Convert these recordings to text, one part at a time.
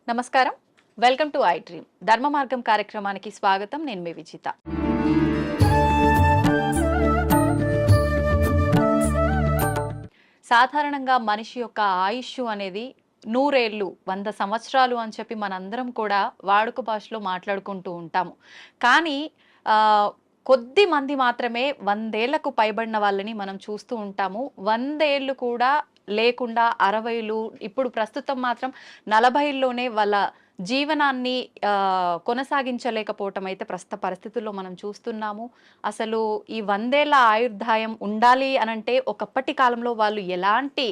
నమస్కారం. Welcome to I dream. ధర్మ మార్గం కార్యక్రమానికి స్వాగతం. నేను మీ విజిత. సాధారణంగా మనిషి యొక్క ఆయుష్ అనేది 100 ఏళ్ళు, 100 సంవత్సరాలు అని చెప్పి మనందరం కూడా వాడుక భాషలో మాట్లాడుకుంటూ ఉంటాము. కానీ కొద్ది మంది మాత్రమే 100 ఏళ్లకు పైబడిన వాళ్ళని మనం చూస్తూ ఉంటాము. 100 ఏళ్ళు కూడా లేకుండా 60లు, ఇప్పుడు ప్రస్తుతం మాత్రం 40లోనే వాళ్ళ జీవనాన్ని కొనసాగించలేకపోవటం అయితే ప్రస్తుత పరిస్థితుల్లో మనం చూస్తున్నాము. అసలు ఈ 100 ఏళ్ల ఆయుర్దాయం ఉండాలి అనంటే ఒకప్పటి కాలంలో వాళ్ళు ఎలాంటి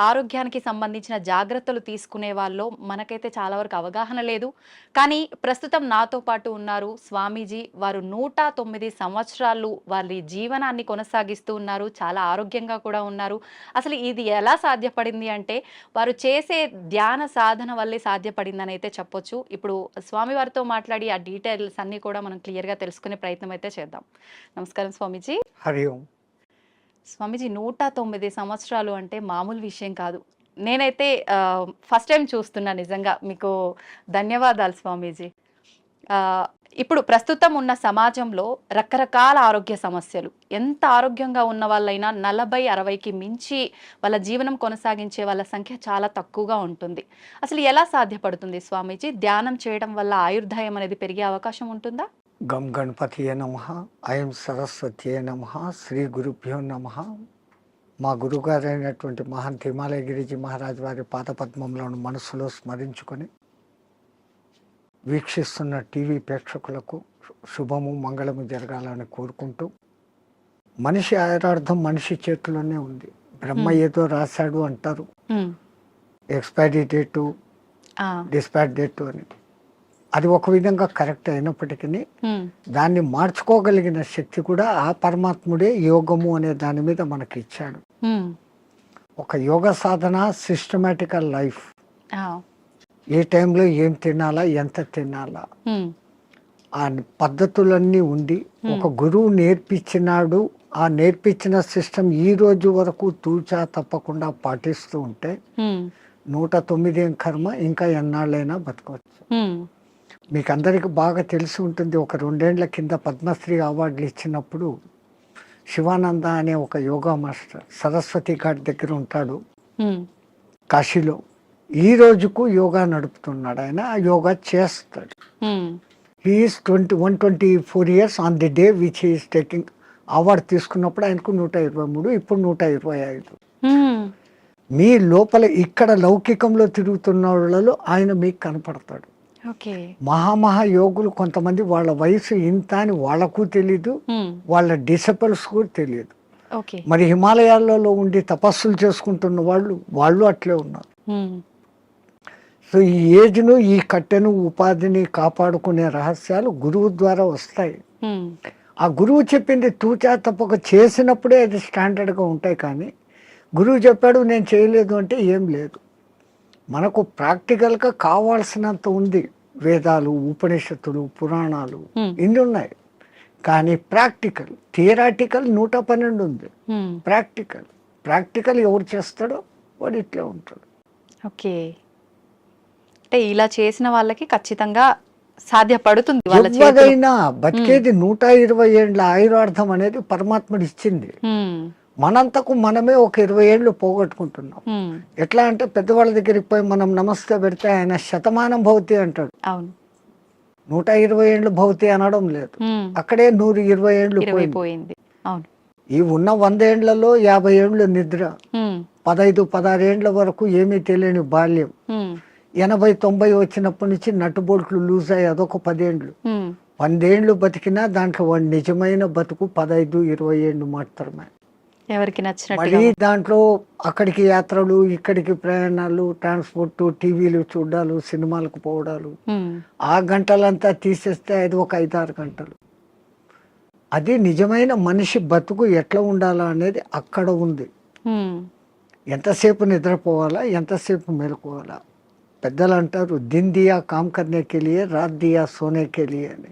ఆరోగ్యానికి సంబంధించిన జాగ్రత్తలు తీసుకునే వాళ్ళో మనకైతే చాలా వరకు అవగాహన లేదు. కానీ ప్రస్తుతం నాతో పాటు ఉన్నారు స్వామీజీ. వారు 109 సంవత్సరాలు వారి జీవనాన్ని కొనసాగిస్తూ ఉన్నారు. చాలా ఆరోగ్యంగా కూడా ఉన్నారు. అసలు ఇది ఎలా సాధ్యపడింది అంటే వారు చేసే ధ్యాన సాధన వల్లే సాధ్యపడిందని అయితే చెప్పొచ్చు. ఇప్పుడు స్వామివారితో మాట్లాడి ఆ డీటెయిల్స్ అన్ని కూడా మనం క్లియర్గా తెలుసుకునే ప్రయత్నం అయితే చేద్దాం. నమస్కారం స్వామీజీ. హరి ఓం. స్వామీజీ 109 సంవత్సరాలు అంటే మామూలు విషయం కాదు. నేనైతే ఫస్ట్ టైం చూస్తున్నా. నిజంగా మీకు ధన్యవాదాలు స్వామీజీ. ఇప్పుడు ప్రస్తుతం ఉన్న సమాజంలో రకరకాల ఆరోగ్య సమస్యలు, ఎంత ఆరోగ్యంగా ఉన్న వాళ్ళైనా 40-60కి మించి వాళ్ళ జీవనం కొనసాగించే వాళ్ళ సంఖ్య చాలా తక్కువగా ఉంటుంది. అసలు ఎలా సాధ్యపడుతుంది స్వామీజీ? ధ్యానం చేయడం వల్ల ఆయుర్దాయం అనేది పెరిగే అవకాశం ఉంటుందా? గం గణపతియే నమః, ఐం సరస్వతియే నమః, శ్రీ గురుభ్యో నమః. మా గురుగారైనటువంటి మహంత్ హిమాలయ గిరిజీ మహారాజ్ వారి పాదపద్మంలోని మనసులో స్మరించుకొని వీక్షిస్తున్న టీవీ ప్రేక్షకులకు శుభము మంగళము జరగాలని కోరుకుంటూ, మనిషి ఆయురార్థం మనిషి చేతిలోనే ఉంది. బ్రహ్మ ఏదో రాశాడు అంటారు, ఎక్స్పైరీ డేటు, డిస్పాచ్ డేటు అని. అది ఒక విధంగా కరెక్ట్ అయినప్పటికీ దాన్ని మార్చుకోగలిగిన శక్తి కూడా ఆ పరమాత్ముడే యోగము అనే దాని మీద మనకి ఇచ్చాడు. ఒక యోగ సాధన, సిస్టమేటికల్ లైఫ్, ఏ టైంలో ఏం తినాలా, ఎంత తినాలా, ఆ పద్ధతులన్నీ ఉండి ఒక గురువు నేర్పించినాడు. ఆ నేర్పించిన సిస్టమ్ ఈ రోజు వరకు తూచా తప్పకుండా పాటిస్తూ ఉంటే 109 కర్మ ఇంకా ఎన్నాళ్ళైనా బతకవచ్చు. మీకు అందరికి బాగా తెలిసి ఉంటుంది, ఒక 2 ఏళ్ల కింద పద్మశ్రీ అవార్డులు ఇచ్చినప్పుడు శివానంద అనే ఒక యోగా మాస్టర్ సరస్వతి ఘాట్ దగ్గర ఉంటాడు కాశీలో. ఈ రోజుకు యోగా నడుపుతున్నాడు ఆయన. ఆ యోగా చేస్తాడు. He's 124 years on the day which he's taking award. తీసుకున్నప్పుడు ఆయనకు 123, ఇప్పుడు 125. మీ లోపల ఇక్కడ లౌకికంలో తిరుగుతున్న వాళ్ళలో ఆయన మీకు కనపడతాడు. మహామహా యోగులు కొంతమంది వాళ్ళ వయసు ఇంత అని వాళ్ళకు తెలీదు, వాళ్ళ డిసైపుల్స్ కూడా తెలియదు. మరి హిమాలయాలలో ఉండి తపస్సులు చేసుకుంటున్న వాళ్ళు అట్లే ఉన్నారు. సో ఈ ఏజ్ను, ఈ కట్టెను, ఉపాధిని కాపాడుకునే రహస్యాలు గురువు ద్వారా వస్తాయి. ఆ గురువు చెప్పింది తూచా తప్పక చేసినప్పుడే అది స్టాండర్డ్గా ఉంటాయి. కానీ గురువు చెప్పాడు నేను చేయలేదు అంటే ఏం లేదు. మనకు ప్రాక్టికల్గా కావాల్సినంత ఉంది. వేదాలు, ఉపనిషత్తులు, పురాణాలు ఇన్ని ఉన్నాయి. కానీ ప్రాక్టికల్, థియరాటికల్ 112 ఉంది. ప్రాక్టికల్ ఎవరు చేస్తాడో వాడు ఇట్లే ఉంటాడు. ఓకే, అంటే ఇలా చేసిన వాళ్ళకి ఖచ్చితంగా సాధ్యపడుతుంది. ఎవరైనా బతికేది 120 ఏళ్ళ ఆయురార్థం అనేది పరమాత్ముడు ఇచ్చింది. మనంతకు మనమే ఒక 20 ఏళ్ళు పోగొట్టుకుంటున్నాం. ఎట్లా అంటే పెద్దవాళ్ళ దగ్గరికి పోయి మనం నమస్తే పెడితే ఆయన శతమానం భవతి అంటాడు. 120 ఏళ్ళు భవతి అనడం లేదు. అక్కడే 120 ఏళ్ళు పోయింది. ఈ ఉన్న 100 ఏళ్లలో 50 ఏళ్ళు నిద్ర, 15-16 ఏళ్ల వరకు ఏమీ తెలియని బాల్యం, 80-90 వచ్చినప్పటి నుంచి నట్టుబోల్ట్లు లూజ్ అయ్యి అదొక 10 ఏళ్ళు. 100 ఏళ్ళు బతికినా దాంట్లో వాడి నిజమైన బతుకు 15-20 ఏళ్ళు మాత్రమే. ఎవరికి నచ్చినట్టు మరి దాంట్లో అక్కడికి యాత్రలు, ఇక్కడికి ప్రయాణాలు, ట్రాన్స్పోర్ట్, టీవీలు చూడాలు, సినిమాలకు పోవడాలు, ఆ గంటలంతా తీసేస్తే అది ఒక 5-6 గంటలు. అది నిజమైన మనిషి బతుకు ఎట్లా ఉండాలా అనేది అక్కడ ఉంది. ఎంతసేపు నిద్రపోవాలా, ఎంతసేపు మేలుకోవాలా. పెద్దలు అంటారు దిన్ దియా కామ్ కర్నేకి లియే, రాత్ దియా సోనేకి లియే అని.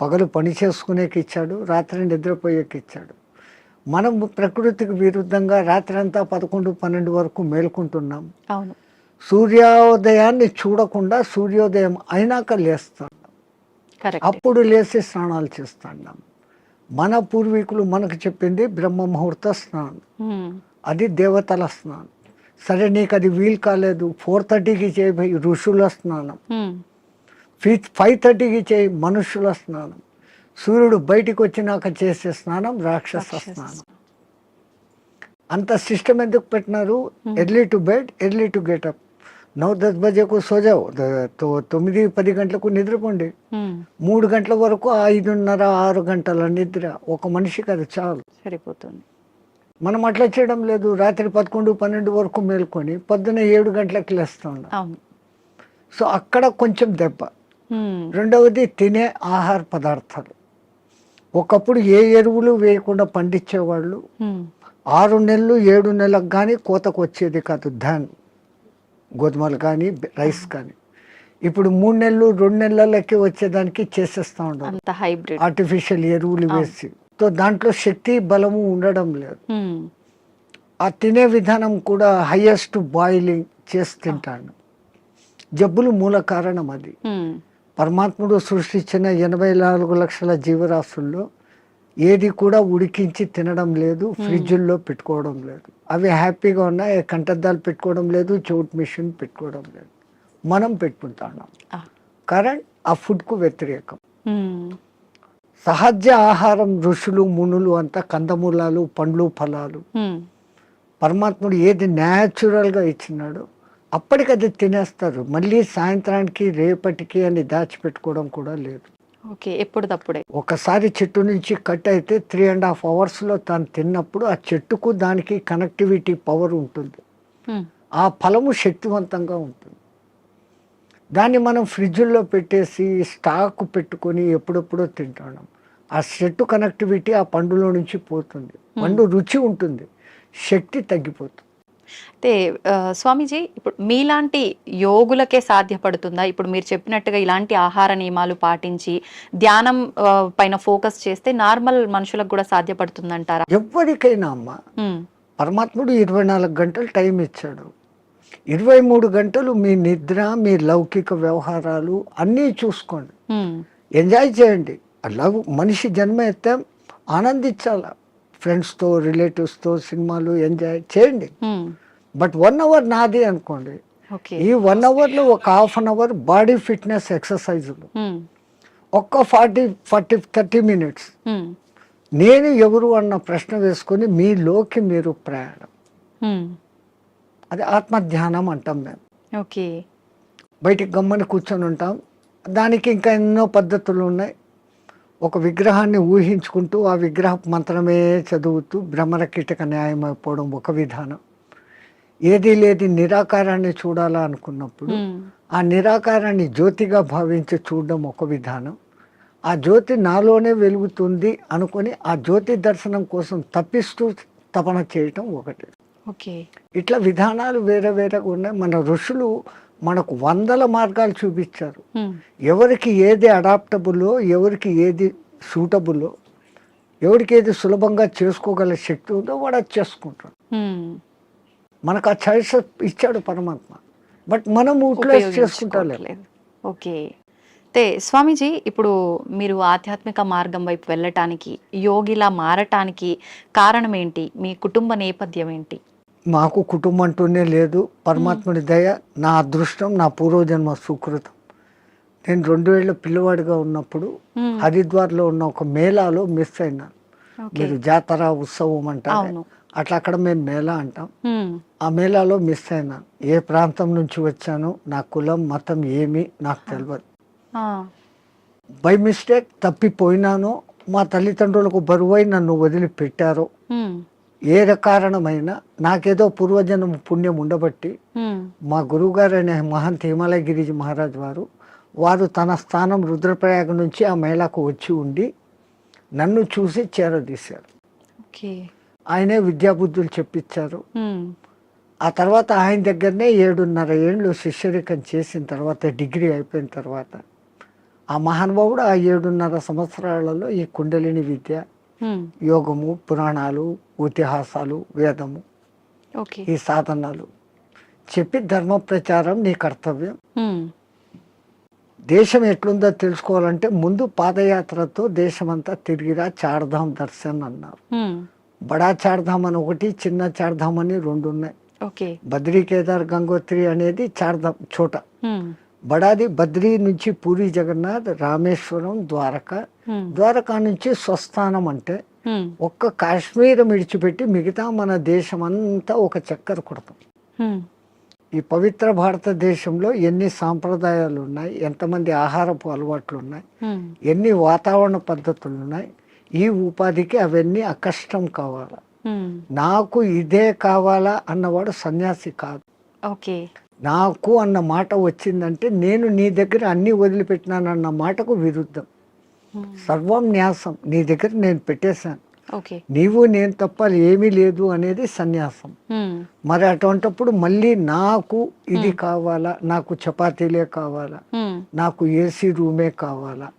పగలు పని చేసుకునేకి ఇచ్చాడు, రాత్రి నిద్రపోయేకి ఇచ్చాడు. మనం ప్రకృతికి విరుద్ధంగా రాత్రి అంతా 11-12 వరకు మేలుకుంటున్నాం. సూర్యోదయాన్ని చూడకుండా సూర్యోదయం అయినాక లేస్తాం, కరెక్ట్. అప్పుడు లేచి స్నానాలు చేస్తాం. మన పూర్వీకులు మనకు చెప్పింది బ్రహ్మ ముహూర్త స్నానం, అది దేవతల స్నానం. సరే నీకు అది వీలు కాలేదు, 4:30కి చేయి ఋషుల స్నానం, 5:30కి చేయి మనుషుల స్నానం, సూర్యుడు బయటికి వచ్చినాక చేసే స్నానం రాక్షస స్నానం. అంత సిస్టమ్ ఎందుకు పెట్టినారు? Early to bed, early to get up. 9-10 బజేకు సోజావు, 9-10 గంటలకు నిద్రపోండి, 3 గంటల వరకు 5:30-6 గంటల నిద్ర ఒక మనిషికి అది చాలు, సరిపోతుంది. మనం అట్లా చేయడం లేదు. రాత్రి 11-12 వరకు మేల్కొని పొద్దున్న 7 గంటలకు లేస్తూ ఉన్నాం. అవును. సో అక్కడ కొంచెం దెబ్బ. రెండవది తినే ఆహార పదార్థాలు. ఒకప్పుడు ఏ ఎరువులు వేయకుండా పండించేవాళ్ళు. 6 నెలలు 7 నెలలకు కానీ కోతకు వచ్చేది కాదు ధాన్, గోధుమలు కానీ రైస్ కానీ. ఇప్పుడు 3 నెలలు 2 నెలలకి వచ్చేదానికి చేసేస్తూ ఉంటారు ఆర్టిఫిషియల్ ఎరువులు వేసి. సో దాంట్లో శక్తి బలము ఉండడం లేదు. ఆ తినే విధానం కూడా హైయెస్ట్ బాయిలింగ్ చేసి తింటాను. జబ్బులు మూల కారణం అది. పరమాత్ముడు సృష్టించిన 84 లక్షల జీవరాశుల్లో ఏది కూడా ఉడికించి తినడం లేదు, ఫ్రిడ్జుల్లో పెట్టుకోవడం లేదు. అవి హ్యాపీగా ఉన్నాయి, కంటద్దాలు పెట్టుకోవడం లేదు, చోట్ మిషన్ పెట్టుకోవడం లేదు. మనం పెట్టుకుంటున్నాం. కరెంట్ ఆ ఫుడ్కు వ్యతిరేకం. సహజ ఆహారం ఋషులు మునులు అంతా కందమూలాలు, పండ్లు, ఫలాలు. పరమాత్ముడు ఏది న్యాచురల్గా ఇచ్చినాడో అప్పటికది తినేస్తారు. మళ్ళీ సాయంత్రానికి రేపటికి అని దాచిపెట్టుకోవడం కూడా లేదు. ఓకే, ఎప్పుడు తప్పుడే. ఒకసారి చెట్టు నుంచి కట్ అయితే 3.5 అవర్స్లో తాను తిన్నప్పుడు ఆ చెట్టుకు దానికి కనెక్టివిటీ పవర్ ఉంటుంది, ఆ ఫలము శక్తివంతంగా ఉంటుంది. దాన్ని మనం ఫ్రిడ్జ్లో పెట్టేసి స్టాక్ పెట్టుకొని ఎప్పుడెప్పుడో తింటున్నాం. ఆ చెట్టు కనెక్టివిటీ ఆ పండులో నుంచి పోతుంది, పండు రుచి ఉంటుంది, శక్తి తగ్గిపోతుంది. అయితే స్వామీజీ, ఇప్పుడు మీలాంటి యోగులకే సాధ్యపడుతుందా? ఇప్పుడు మీరు చెప్పినట్టుగా ఇలాంటి ఆహార నియమాలు పాటించి ధ్యానం పైన ఫోకస్ చేస్తే నార్మల్ మనుషులకు కూడా సాధ్యపడుతుందంటారా? ఎవరికైనా అమ్మ, పరమాత్ముడు 24 గంటలు టైం ఇచ్చాడు. 23 గంటలు మీ నిద్ర, మీ లౌకిక వ్యవహారాలు అన్నీ చూసుకోండి, ఎంజాయ్ చేయండి. మనిషి జన్మ ఎత్తే ఆనందించాల, ఫ్రెండ్స్తో రిలేటివ్స్తో సినిమాలు ఎంజాయ్ చేయండి. బట్ 1 అవర్ నాది అనుకోండి, ఈ 1 అవర్లో ఒక half an hour body fitness ఎక్సర్సైజులు, ఒక్క 40-30 మినిట్స్ నేను ఎవరు అన్న ప్రశ్న వేసుకొని మీలోకి మీరు ప్రయాణం. అది ఆత్మధ్యానం అంటాం మేము. ఓకే, బయటికి గమ్మని కూర్చొని ఉంటాం. దానికి ఇంకా ఎన్నో పద్ధతులు ఉన్నాయి. ఒక విగ్రహాన్ని ఊహించుకుంటూ ఆ విగ్రహ మంత్రమే చదువుతూ భ్రమర కీటక న్యాయం అయిపోవడం ఒక విధానం. ఏది లేది నిరాకారాన్ని చూడాలా అనుకున్నప్పుడు ఆ నిరాకారాన్ని జ్యోతిగా భావించి చూడడం ఒక విధానం. ఆ జ్యోతి నాలోనే వెలుగుతుంది అనుకొని ఆ జ్యోతి దర్శనం కోసం తప్పిస్తూ తపన చేయటం ఒకటి. ఓకే, ఇట్లా విధానాలు వేరే వేరేగా ఉన్నాయి. మన ఋషులు మనకు 100 మార్గాలు చూపించారు. ఎవరికి ఏది అడాప్టబుల్లో, ఎవరికి ఏది సూటబుల్లో, ఎవరికి ఏది సులభంగా చేసుకోగల శక్తి ఉందో వాడు అది చేసుకుంటాడు. మనకు ఆ చాయిస్ ఇచ్చాడు పరమాత్మ, బట్ మనం యూటిలైజ్ చేసుకుంటలేదు. ఓకే, అయితే స్వామీజీ, ఇప్పుడు మీరు ఆధ్యాత్మిక మార్గం వైపు వెళ్ళటానికి, యోగిలా మారటానికి కారణం ఏంటి? మీ కుటుంబ నేపథ్యం ఏంటి? మాకు కుటుంబం అంటూనే లేదు. పరమాత్ముడి దయ, నా అదృష్టం, నా పూర్వజన్మ సుకృతం. నేను 2 ఏళ్ళ పిల్లవాడిగా ఉన్నప్పుడు హరిద్వార్లో ఉన్న ఒక మేళాలో మిస్ అయినాను. మీరు జాతర ఉత్సవం అంటారు, అట్లా అక్కడ మేము మేళా అంటాం. ఆ మేళాలో మిస్ అయినాను. ఏ ప్రాంతం నుంచి వచ్చానో, నా కులం మతం ఏమి నాకు తెలియదు. బై మిస్టేక్ తప్పిపోయినానో, మా తల్లిదండ్రులకు బరువై నన్ను వదిలిపెట్టారో, ఏ కారణమైనా నాకేదో పూర్వజన్మ పుణ్యం ఉండబట్టి మా గురువుగారు అనే మహంత్ హిమాలయ గిరిజీ మహారాజ్ వారు తన స్థానం రుద్రప్రయాగ నుంచి ఆ మేళాకు వచ్చి ఉండి నన్ను చూసి చేరదీశారు. ఆయనే విద్యాబుద్ధులు చెప్పించారు. ఆ తర్వాత ఆయన దగ్గరనే 7.5 ఏళ్ళు శిష్యరికం చేసిన తర్వాత, డిగ్రీ అయిపోయిన తర్వాత, ఆ మహానుభావుడు ఆ 7.5 సంవత్సరాలలో ఈ కుండలిని విద్య, యోగము, పురాణాలు, ఇతిహాసాలు, వేదము, ఈ సాధనాలు చెప్పి ధర్మ ప్రచారం నీ కర్తవ్యం. ఉమ్, దేశం ఎట్లుందో తెలుసుకోవాలంటే ముందు పాదయాత్రతో దేశమంతా తిరిగిరా, చార్ధామ్ దర్శన్ అన్నారు. ఉమ్, బడా చార్ధామ్ అని ఒకటి, చిన్న చార్ధామ్ అని రెండు ఉన్నాయి. ఓకే. బద్రీ, కేదార్, గంగోత్రి అనేది చార్ధామ్ చోట. ఉమ్, బడాది బద్రీ నుంచి పూరి జగన్నాథ్, రామేశ్వరం, ద్వారకా. ఉమ్, ద్వారకా నుంచి స్వస్థానం అంటే ఉమ్, ఒక్క కాశ్మీర్ విడిచిపెట్టి మిగతా మన దేశం అంతా ఒక చక్కర కొడతాం. ఉమ్, ఈ పవిత్ర భారతదేశంలో ఎన్ని సాంప్రదాయాలు ఉన్నాయి, ఎంతమంది ఆహారపు అలవాట్లు ఉన్నాయి, ఉమ్, ఎన్ని వాతావరణ పద్ధతులు ఉన్నాయి. ఈ ఉపాధికి అవన్నీ అకష్టం కావాలా. ఉమ్, నాకు ఇదే కావాలా అన్నవాడు సన్యాసి కాదు. ఓకే. నాకు అన్న మాట వచ్చిందంటే నేను నీ దగ్గర అన్ని వదిలిపెట్టినానన్న మాటకు విరుద్ధం. ఉమ్, సర్వం న్యాసం, నీ దగ్గర నేను పెట్టేశాను, ఓకే. నీవు నేను తప్ప ఏమీ లేదు అనేది సన్యాసం. ఉమ్, మరి అటువంటప్పుడు మళ్ళీ నాకు ఇది కావాలా, నాకు చపాతీలే కావాలా, ఉమ్, నాకు ఏసీ రూమే కావాలా,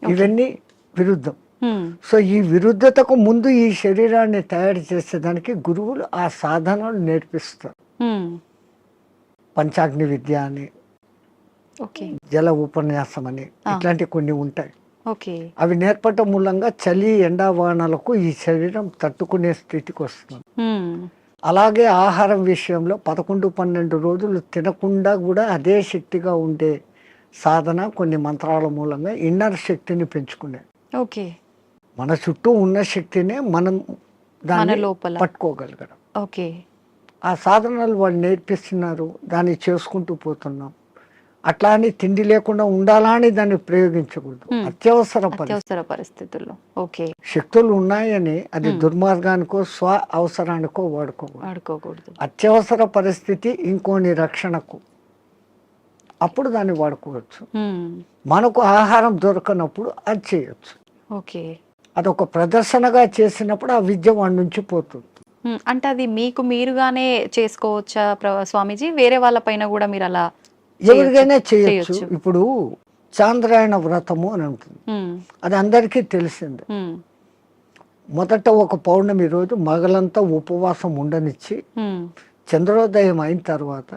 ఇవన్నీ విరుద్ధం. ఉమ్, సో ఈ విరుద్ధతకు ముందు ఈ శరీరాన్ని తయారు చేసేదానికి గురువులు ఆ సాధనలు నేర్పిస్తారు. ఉమ్, పంచాగ్ని విద్య అని, ఓకే. జల ఉపన్యాసం అని, ఇట్లాంటి కొన్ని ఉంటాయి. ఓకే. అవి నేర్పటం మూలంగా చలి, ఎండావానలకు ఈ శరీరం తట్టుకునే స్థితికి వస్తుంది. ఉమ్, అలాగే ఆహారం విషయంలో 11-12 రోజులు తినకుండా కూడా అదే శక్తిగా ఉండే సాధన కొన్ని మంత్రాల మూలంగా ఇన్నర్ శక్తిని పెంచుకునే. ఓకే. మన చుట్టూ ఉన్న శక్తినే మనం మన దాన్ని లోపల. పట్టుకోగలగడం. ఓకే. ఆ సాధనలు వాళ్ళు నేర్పిస్తున్నారు, దాన్ని చేసుకుంటూ పోతున్నాం. అట్లా అని తిండి లేకుండా ఉండాలా అని దాన్ని ప్రయోగించకూడదు. అత్యవసర పరిస్థితి. అత్యవసర పరిస్థితుల్లో. ఓకే. శక్తులు ఉన్నాయని అది దుర్మార్గానికో స్వ అవసరానికో వాడుకోకూడదు. వాడుకోకూడదు. అత్యవసర పరిస్థితి ఇంకోని రక్షణకు, అప్పుడు దాన్ని వాడుకోవచ్చు. ఉమ్, మనకు ఆహారం దొరకనప్పుడు అది చేయొచ్చు. ఓకే. అదొక ప్రదర్శనగా చేసినప్పుడు ఆ విద్య వాడి నుంచి పోతుంది. ఉమ్, అంటే అది మీకు మీరుగానే చేసుకోవచ్చా స్వామీజీ? వేరే వాళ్ళ పైన కూడా మీరు అలా ఎవరికైనా చేయొచ్చు. ఇప్పుడు చాంద్రాయణ వ్రతము అని ఉంటుంది, ఉమ్, అది అందరికీ తెలిసిందే. ఉమ్, మొదట ఒక పౌర్ణమి రోజు మగలంతా ఉపవాసం ఉండనిచ్చి ఉమ్, చంద్రోదయం అయిన తర్వాత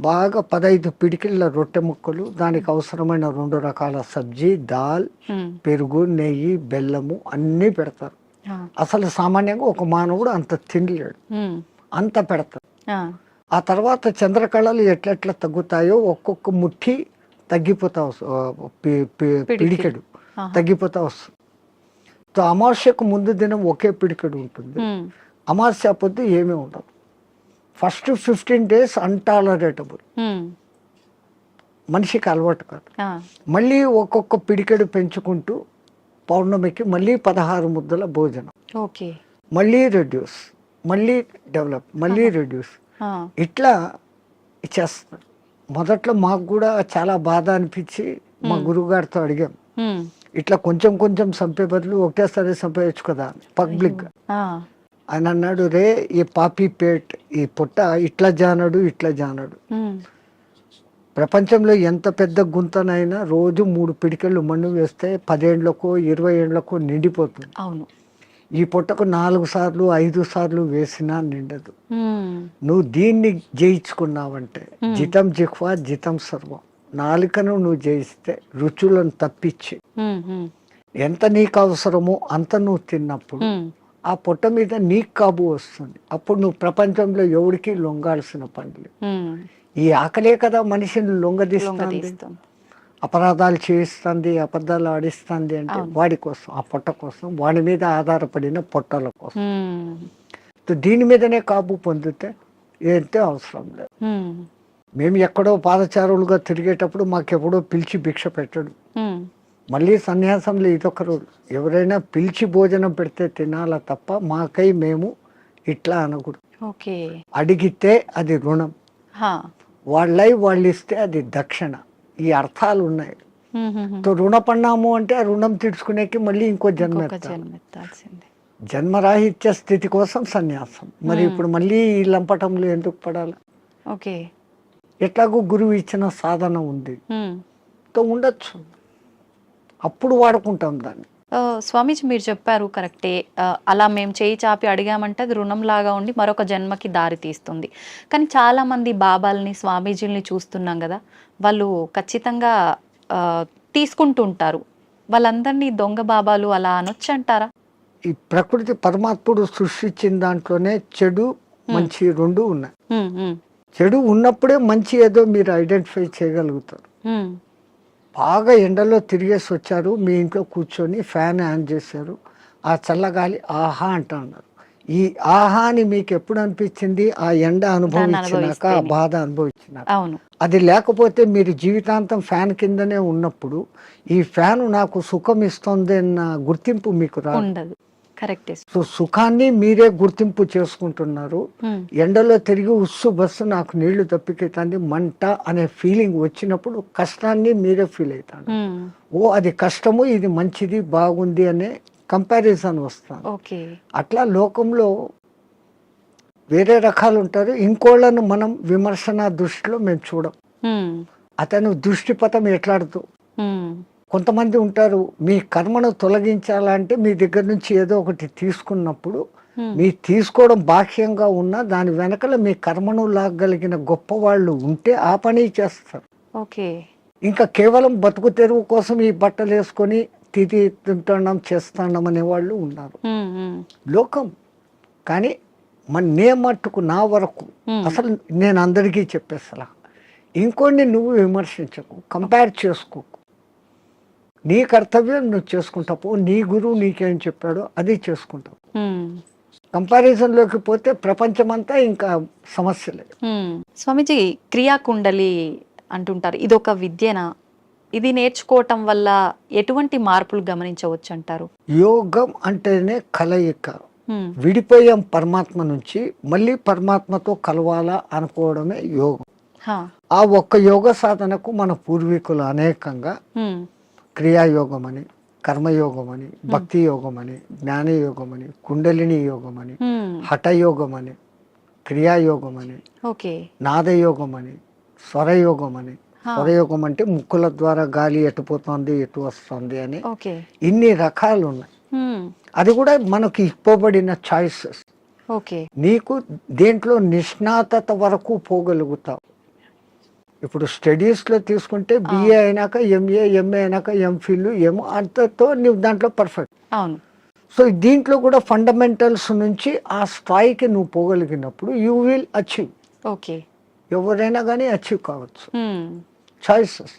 బాగా 15 పిడికిళ్ళ రొట్టె ముక్కలు, దానికి అవసరమైన 2 రకాల సబ్జీ, దాల్, ఉమ్, పెరుగు, నెయ్యి, బెల్లము అన్నీ పెడతారు. ఆ, అసలు సామాన్యంగా ఒక మానవుడు అంత తినలేడు, ఉమ్, అంత పెడతారు. ఆ, ఆ తర్వాత చంద్రకళలు ఎట్లెట్లా తగ్గుతాయో ఒక్కొక్క ముఠి తగ్గిపోతా పిడికెడు ఆహా. తగ్గిపోతా వస్తుంది. సో అమావాస్యకు ముందు దినం ఒకే పిడికెడు ఉంటుంది, ఉమ్, అమావాస్య పొద్దు ఏమీ ఉండదు. ఫస్ట్ 15 days అన్టాలరేటబుల్, ఉమ్, మనిషికి అలవాటు కాదు. ఆ, మళ్ళీ ఒక్కొక్క పిడికెడు పెంచుకుంటూ పౌర్ణమికి మళ్ళీ 16 ముద్దల భోజనం, ఓకే. మళ్ళీ రెడ్యూస్, మళ్ళీ డెవలప్, మళ్ళీ రెడ్యూస్, ఆ, ఇట్లా చేస్తారు. మొదట్లో మాకు కూడా చాలా బాధ అనిపించి మా గురువుగారితో అడిగాం, ఉమ్, ఇట్లా కొంచెం కొంచెం చంపే బదులు ఒకటేసారి చంపేయచ్చు కదా పబ్లిక్. ఆ, ఆయన అన్నాడు, రే ఈ పాపీ పేట్, ఈ పొట్ట ఇట్లా జానడు ఇట్లా జానడు. ఉమ్, ప్రపంచంలో ఎంత పెద్ద గుంతనైనా రోజు 3 పిడికెళ్ళు మన్ను వేస్తే 10 ఏళ్లకో 20 ఏళ్లకో నిండిపోతుంది. అవును. ఈ పొట్టకు 4 సార్లు 5 సార్లు వేసినా నిండదు. ఉమ్, నువ్వు దీన్ని జయించుకున్నావంటే జితం జిహ్వా జితం సర్వం, నాలుకను నువ్వు జయిస్తే రుచులను తప్పించి ఉమ్, ఉమ్, ఎంత నీకు అవసరమో అంత నువ్వు తిన్నప్పుడు ఉమ్, ఆ పొట్ట మీద నీకు కాబు వస్తుంది. అప్పుడు నువ్వు ప్రపంచంలో ఎవరికి లొంగాల్సిన పని లేదు. ఉమ్, ఈ ఆకలే కదా మనిషిని లొంగదీస్తుంది, లొంగదీస్తుంది. అపరాధాలు చేయిస్తుంది, అబద్ధాలు ఆడిస్తుంది. అంటే వాడి కోసం, ఆ పొట్ట కోసం, వాడి మీద ఆధారపడిన పొట్టల కోసం. ఉమ్, దీని మీదనే కాపు పొందితే ఏంటే అవసరం లేదు. ఉమ్, మేము ఎక్కడో పాదచారులుగా తిరిగేటప్పుడు మాకెప్పుడో పిలిచి భిక్ష పెట్టడు. ఉమ్, మళ్ళీ సన్యాసంలో ఇదొక రోజు, ఎవరైనా పిలిచి భోజనం పెడితే తినాలా తప్ప మాకై మేము ఇట్లా అనకూడదు. ఓకే. అడిగితే అది రుణం, హా. వాళ్ళై వాళ్ళు ఇస్తే అది దక్షిణ. ఈ అర్థాలు ఉన్నాయి. ఉమ్, ఉమ్, ఉమ్. రుణపడినాము అంటే ఆ రుణం తీర్చుకునేకి మళ్ళీ ఇంకో జన్మ ఇంకొక ఎత్తాలి. జన్మ ఎత్తాల్సిందే. జన్మరాహిత్య స్థితి కోసం సన్యాసం. మరి ఇప్పుడు మళ్ళీ ఈ లంపటంలో ఎందుకు పడాలి? ఓకే. ఎట్లాగో గురువు ఇచ్చిన సాధన ఉంది, ఉమ్, తో ఉండొచ్చు, అప్పుడు వాడుకుంటాం దాన్ని. స్వామీజీ మీరు చెప్పారు కరెక్టే. అలా మేము చేయి చాపి అడిగామంటే అది రుణంలాగా ఉండి మరొక జన్మకి దారి తీస్తుంది. కానీ చాలామంది బాబాల్ని, స్వామీజీలని చూస్తున్నాం గదా! వాళ్ళు ఖచ్చితంగా తీసుకుంటూ ఉంటారు. వాళ్ళందరినీ దొంగ బాబాలు అలా అనొచ్చంటారా? ఈ ప్రకృతి పరమాత్ముడు సృష్టించిన దాంట్లోనే చెడు మంచి రెండు ఉన్నాయి. హ్మ్. హ్మ్. చెడు ఉన్నప్పుడే మంచి ఏదో మీరు ఐడెంటిఫై చేయగలుగుతారు. హ్మ్. బాగా ఎండలో తిరిగేసి వచ్చారు, మీ ఇంట్లో కూర్చొని ఫ్యాన్ ఆన్ చేశారు, ఆ చల్లగాలి ఆహా అంటున్నారు. ఈ ఆహా అని మీకు ఎప్పుడు అనిపించింది? ఆ ఎండ అనుభవించినాక, ఆ బాధ అనుభవించినాక. అవును. అది లేకపోతే మీరు జీవితాంతం ఫ్యాన్ కిందనే ఉన్నప్పుడు ఈ ఫ్యాన్ నాకు సుఖం ఇస్తుంది అన్న గుర్తింపు మీకు రాదు. ఉండదు. కరెక్టే. సో సుఖాన్ని మీరే గుర్తింపు చేసుకుంటున్నారు. ఎండలో తిరిగి ఉస్సు బస్సు నాకు నీళ్లు తప్పికెత్తంది మంట అనే ఫీలింగ్ వచ్చినప్పుడు కష్టాన్ని మీరే ఫీల్ అవుతాను. ఓ అది కష్టము, ఇది మంచిది, బాగుంది అనే కంపారిజన్ వస్తాను. అట్లా లోకంలో వేరే రకాలు ఉంటారు. ఇంకోళ్ళను మనం విమర్శన దృష్టిలో మేము చూడం. అతను దృష్టిపథం ఎట్లాడుతూ కొంతమంది ఉంటారు, మీ కర్మను తొలగించాలంటే మీ దగ్గర నుంచి ఏదో ఒకటి తీసుకున్నప్పుడు మీ తీసుకోవడం బాహ్యంగా ఉన్నా దాని వెనకల మీ కర్మను లాగలిగిన గొప్ప వాళ్ళు ఉంటే ఆ పని చేస్తారు. ఇంకా కేవలం బతుకు తెరువు కోసం ఈ బట్టలు వేసుకొని తింటున్నాం చేస్తున్నాం అనే వాళ్ళు ఉన్నారు లోకం. కానీ నే మట్టుకు నా వరకు అసలు నేను అందరికీ చెప్పేసలా, ఇంకోటి నువ్వు విమర్శించకు, కంపేర్ చేసుకోకు. నీ కర్తవ్యం నువ్వు చేసుకుంటావు, నీ గురువు నీకేం చెప్పాడో అది చేసుకుంటావు. కంపారిజన్లోకి పోతే ప్రపంచమంతా ఇంకా సమస్యలే. స్వామీజీ, క్రియాకుండలి అంటుంటారు, ఇది ఒక విద్యనా? ఇది నేర్చుకోవటం వల్ల ఎటువంటి మార్పులు గమనించవచ్చు అంటారు? యోగం అంటేనే కలయిక. విడిపోయాం పరమాత్మ నుంచి, మళ్ళీ పరమాత్మతో కలవాలా అనుకోవడమే యోగం. ఆ ఒక్క యోగ సాధనకు మన పూర్వీకులు అనేకంగా క్రియాయోగం అని, కర్మయోగం అని, భక్తి యోగం అని, జ్ఞానయోగం అని, కుండలిని యోగం అని, హఠయోగం అని, క్రియాయోగం అని, నాదయోగం అని, స్వరయోగం అని. స్వరయోగం అంటే ముక్కుల ద్వారా గాలి ఎటు పోతుంది ఎటు వస్తుంది అని ఇన్ని రకాలు ఉన్నాయి. అది కూడా మనకి ఇవ్వబడిన చాయిసెస్. నీకు దేంట్లో నిష్ణాతత వరకు పోగలుగుతావు. ఇప్పుడు స్టడీస్లో తీసుకుంటే బిఏ అయినాక ఎంఏ, ఎంఏ అయినాక ఎంఫిల్, ఏమో అంతతో నువ్వు దాంట్లో పర్ఫెక్ట్. అవును. సో దీంట్లో కూడా ఫండమెంటల్స్ నుంచి ఆ స్థాయికి నువ్వు పోగలిగినప్పుడు యూ విల్ అచీవ్. ఎవరైనా కానీ అచీవ్ కావచ్చు. చాయిసెస్.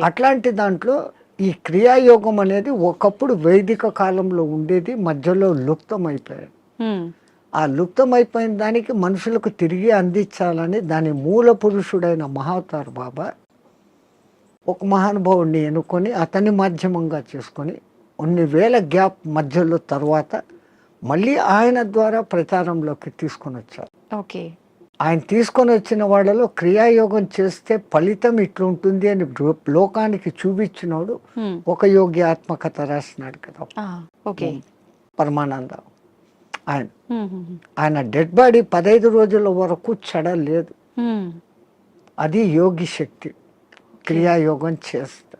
అట్లాంటి దాంట్లో ఈ క్రియాయోగం అనేది ఒకప్పుడు వైదిక కాలంలో ఉండేది, మధ్యలో లుప్తమైపోయాయి. ఆ లుప్తమైపోయిన దానికి మనుషులకు తిరిగి అందించాలని దాని మూల పురుషుడైన మహావతార్ బాబా ఒక మహానుభావుడిని ఎన్నుకొని అతని మాధ్యమంగా చేసుకొని కొన్ని వేల గ్యాప్ మధ్యలో తర్వాత మళ్ళీ ఆయన ద్వారా ప్రచారంలోకి తీసుకొని వచ్చారు. ఆయన తీసుకొని వచ్చిన వాళ్ళలో క్రియాయోగం చేస్తే ఫలితం ఇట్లుంటుంది అని లోకానికి చూపించినోడు ఒక యోగి ఆత్మకథ రాసినాడు కదా పరమానంద. ఆయన డెడ్ బాడీ 15 రోజుల వరకు చెడలేదు. అది యోగి శక్తి. క్రియాయోగం చేస్తే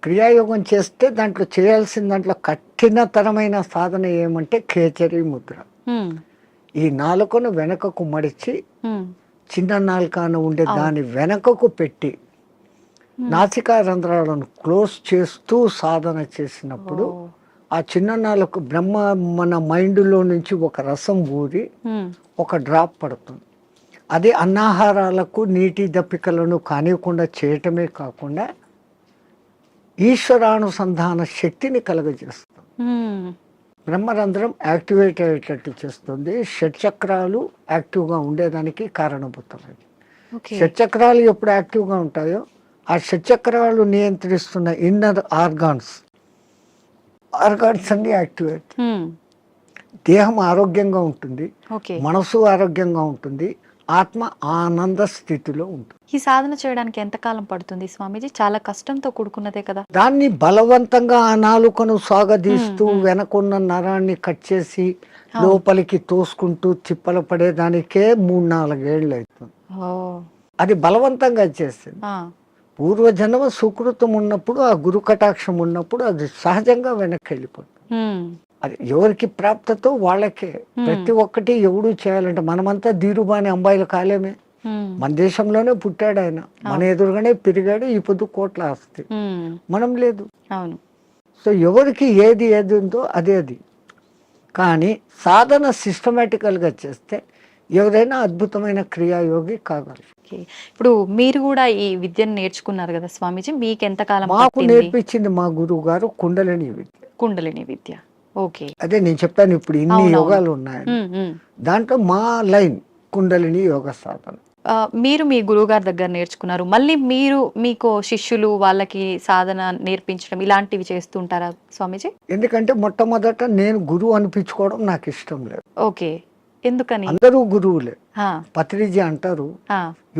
క్రియాయోగం చేస్తే దాంట్లో చేయాల్సిన దాంట్లో కఠినతరమైన సాధన ఏమంటే ఖేచరీ ముద్ర. ఈ నాలుకను వెనకకు మడిచి చిన్న నాలుకను ఉండే దాని వెనకకు పెట్టి నాసికా రంధ్రాలను క్లోజ్ చేస్తూ సాధన చేసినప్పుడు ఆ చిన్న నాలుక బ్రహ్మ మన మైండ్లో నుంచి ఒక రసం ఊరి ఒక డ్రాప్ పడుతుంది. అది అన్నాహారాలకు నీటి దప్పికలను కానివ్వకుండా చేయటమే కాకుండా ఈశ్వరానుసంధాన శక్తిని కలగజేస్తుంది. బ్రహ్మరంధ్రం యాక్టివేట్ అయ్యేటట్టు చేస్తుంది. షట్చక్రాలు యాక్టివ్గా ఉండేదానికి కారణమవుతుంది. షట్చక్రాలు ఎప్పుడు యాక్టివ్గా ఉంటాయో ఆ షట్చక్రాలు నియంత్రిస్తున్న ఇన్నర్ ఆర్గాన్స్ అన్ని యాక్టివేట్. దేహం ఆరోగ్యంగా ఉంటుంది, మనసు ఆరోగ్యంగా ఉంటుంది, ఆత్మ ఆనంద స్థితిలో ఉంటుంది. ఈ సాధన చేయడానికి ఎంత కాలం పడుతుంది స్వామీజీ? చాలా కష్టంతో కూడుకున్నదే కదా. దాన్ని బలవంతంగా ఆ నాలుకను సాగదీస్తూ వెనకున్న నరాన్ని కట్ చేసి లోపలికి తోసుకుంటూ తిప్పల పడేదానికే 3-4 ఏళ్ళు అవుతుంది. అది బలవంతంగా చేసింది. పూర్వజన్మ సుకృతం ఉన్నప్పుడు, ఆ గురు కటాక్షం ఉన్నప్పుడు అది సహజంగా వెనక్కి వెళ్ళిపోతుంది. అది ఎవరికి ప్రాప్తతో వాళ్ళకే. ప్రతి ఒక్కటి ఎవడు చేయాలంటే, మనమంతా ధీరుబాని అంబాయిలు కాలేమే. మన దేశంలోనే పుట్టాడు ఆయన, మన ఎదురుగానే పెరిగాడు, ఈ పొద్దు కోట్ల ఆస్తి, మనం లేదు. అవును. సో ఎవరికి ఏది ఉందో అదే అది. కానీ సాధన సిస్టమేటికల్గా చేస్తే ఎవరైనా అద్భుతమైన క్రియాయోగి కాగలరు. ఇప్పుడు మీరు కూడా ఈ విద్యను నేర్చుకున్నారు కదా స్వామీజీ, మీకు ఎంతకాలం మాకు నేర్పించింది మా గురువు గారు కుండలిని విద్య. కుండలిని విద్య. ఓకే. అదే నేను చెప్పాను, ఇప్పుడు ఇన్ని యోగాలు ఉన్నాయని. దాంట్లో మా లైన్ కుండలిని యోగ సాధన. మీరు మీ గురువు గారి దగ్గర నేర్చుకున్నారు, మళ్ళీ మీరు మీకు శిష్యులు వాళ్ళకి సాధన నేర్పించడం ఇలాంటివి చేస్తుంటారా స్వామీజీ? ఎందుకంటే మొట్టమొదట నేను గురువు అనిపించుకోవడం నాకు ఇష్టం లేదు. ఓకే. ఎందుకని? అందరూ గురువులే. పత్రిజీ అంటారు,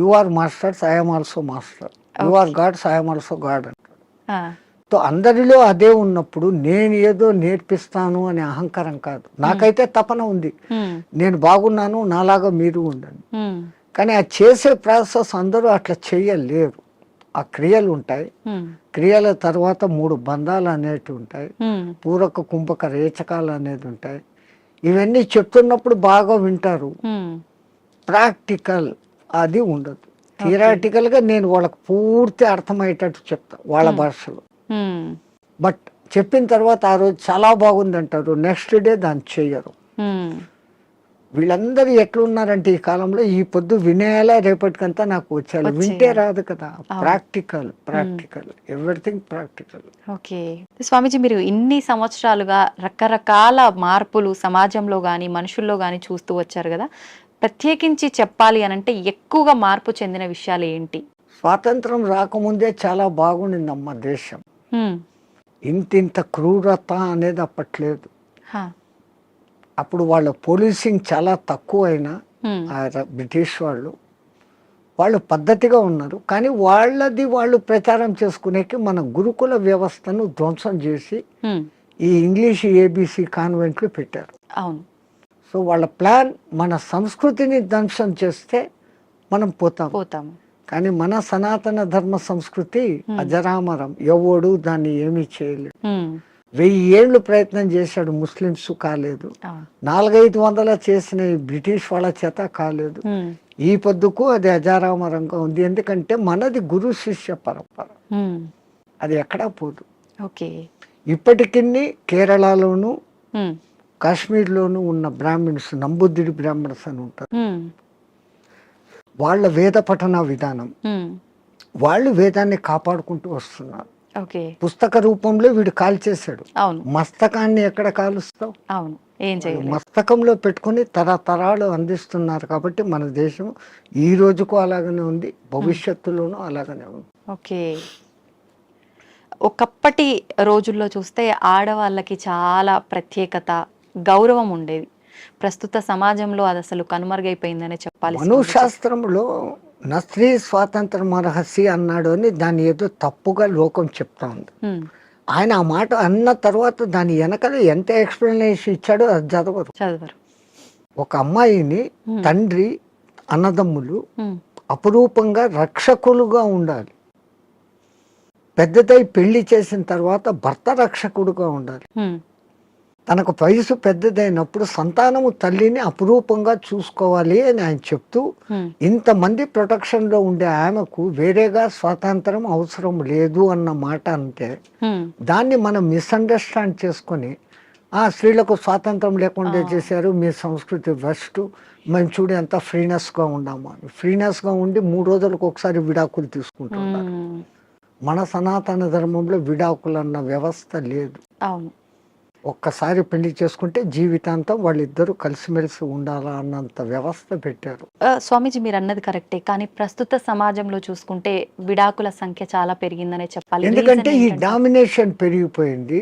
you are masters, I'm also master, you are gods, I'm also god అంటారు. సో అందరిలో అదే ఉన్నప్పుడు నేను ఏదో నేర్పిస్తాను అనే అహంకారం కాదు. నాకైతే తపన ఉంది, నేను బాగున్నాను, నాలాగా మీరు ఉండండి. కానీ ఆ చేసే ప్రాసెస్ అందరూ అట్లా చేయలేరు. ఆ క్రియలు ఉంటాయి, క్రియల తర్వాత 3 బంధాలు అనేటివి ఉంటాయి, పూరక కుంభక రేచకాలు అనేది ఉంటాయి. ఇవన్నీ చెప్తున్నప్పుడు బాగా వింటారు, ప్రాక్టికల్ అది ఉండదు. థియరాటికల్ గా నేను వాళ్ళకి పూర్తి అర్థమయ్యేటట్టు చెప్తా వాళ్ళ భాషలో. బట్ చెప్పిన తర్వాత ఆ రోజు చాలా బాగుంది అంటారు, నెక్స్ట్ డే దాన్ని చెయ్యరు. వీళ్ళందరూ ఎట్లున్నారంటే ఈ కాలంలో, ఈ పొద్దు వినేయాలా రేపటికంతా నాకు వచ్చేయాలి, వింటే రాదు కదా. Practical, everything practical. ఓకే స్వామీజీ, మీరు ఇన్ని సంవత్సరాలుగా రకరకాల మార్పులు సమాజంలో కానీ మనుషుల్లో కానీ చూస్తూ వచ్చారు కదా, ప్రత్యేకించి చెప్పాలి అని అంటే ఎక్కువగా మార్పు చెందిన విషయాలు ఏంటి? స్వాతంత్రం రాకముందే చాలా బాగుండిందమ్మ దేశం. ఇంత క్రూరత అనేది అప్పట్లేదు. అప్పుడు వాళ్ళ పోలీసింగ్ చాలా తక్కువ అయినా బ్రిటిష్ వాళ్ళు పద్ధతిగా ఉన్నారు. కానీ వాళ్ళది వాళ్ళు ప్రచారం చేసుకునేకి మన గురుకుల వ్యవస్థను ధ్వంసం చేసి ఈ ఇంగ్లీష్ ఏబిసి కాన్వెంట్లు పెట్టారు. అవును. సో వాళ్ళ ప్లాన్ మన సంస్కృతిని ధ్వంసం చేస్తే మనం పోతాము. కానీ మన సనాతన ధర్మ సంస్కృతి అజరామరం, ఎవడు దాన్ని ఏమీ చేయలేదు. 1000 ఏళ్ళు ప్రయత్నం చేశాడు, ముస్లిమ్స్ కాలేదు. 400-500 చేసిన బ్రిటిష్ వాళ్ళ చేత కాలేదు. ఈ పొద్దుకు అది అజరామరంగా ఉంది. ఎందుకంటే మనది గురు శిష్య పరంపర, అది ఎక్కడా పోదు. ఇప్పటికి కేరళలోను కాశ్మీర్లోను ఉన్న బ్రాహ్మిన్స్, నంబుద్ధిడి బ్రాహ్మణ్స్ అని ఉంటారు. వాళ్ళ వేద పఠన విధానం, వాళ్ళు వేదాన్ని కాపాడుకుంటూ వస్తున్నారు. పుస్తక రూపంలో వీడు కాల్చేశాడు. మస్తకాన్ని ఎక్కడ కాలుస్తావు? మస్తకంలో పెట్టుకుని తరతరాలు అందిస్తున్నారు. కాబట్టి మన దేశం ఈ రోజుకు అలాగనే ఉంది, భవిష్యత్తులోనూ అలాగనే ఉంది. ఓకే. ఒకప్పటి రోజుల్లో చూస్తే ఆడవాళ్ళకి చాలా ప్రత్యేకత, గౌరవం ఉండేది. ప్రస్తుత సమాజంలో అది అసలు కనుమరుగైపోయిందనే చెప్పాలి. మనుశాస్త్రంలో నా స్త్రీ స్వాతంత్రం అర్హసి అన్నాడు అని దాన్ని ఏదో తప్పుగా లోకం చెప్తా ఉంది. ఆయన ఆ మాట అన్న తర్వాత దాని వెనకాల ఎంత ఎక్స్ప్లెనేషన్ ఇచ్చాడో అది చదవరు. ఒక అమ్మాయిని తండ్రి, అన్నదమ్ములు అపురూపంగా రక్షకులుగా ఉండాలి. పెద్దదై పెళ్లి చేసిన తర్వాత భర్త రక్షకుడుగా ఉండాలి. తనకు వయసు పెద్దదైనప్పుడు సంతానము తల్లిని అపురూపంగా చూసుకోవాలి అని ఆయన చెప్తూ, ఇంతమంది ప్రొటెక్షన్ లో ఉండే ఆమెకు వేరేగా స్వాతంత్రం అవసరం లేదు అన్న మాట అంటే, దాన్ని మనం మిస్అండర్స్టాండ్ చేసుకొని స్త్రీలకు స్వాతంత్రం లేకుండా చేశారు, మీ సంస్కృతి వెస్ట్, మేము చూడు ఎంత ఫ్రీనెస్గా ఉన్నాము అని. ఫ్రీనెస్గా ఉండి 3 రోజులకు ఒకసారి విడాకులు తీసుకుంటున్నారు. మన సనాతన ధర్మంలో విడాకులు అన్న వ్యవస్థ లేదు. ఒక్కసారి పెళ్లి చేసుకుంటే జీవితాంతం వాళ్ళిద్దరూ కలిసిమెలిసి ఉండాలా అన్నంత వ్యవస్థ పెట్టారు. స్వామీజీ, మీరు అన్నది కరెక్టే, కానీ ప్రస్తుత సమాజంలో చూసుకుంటే విడాకుల సంఖ్య చాలా పెరిగిందనే చెప్పాలి. ఎందుకంటే ఈ డామినేషన్ పెరిగిపోయింది.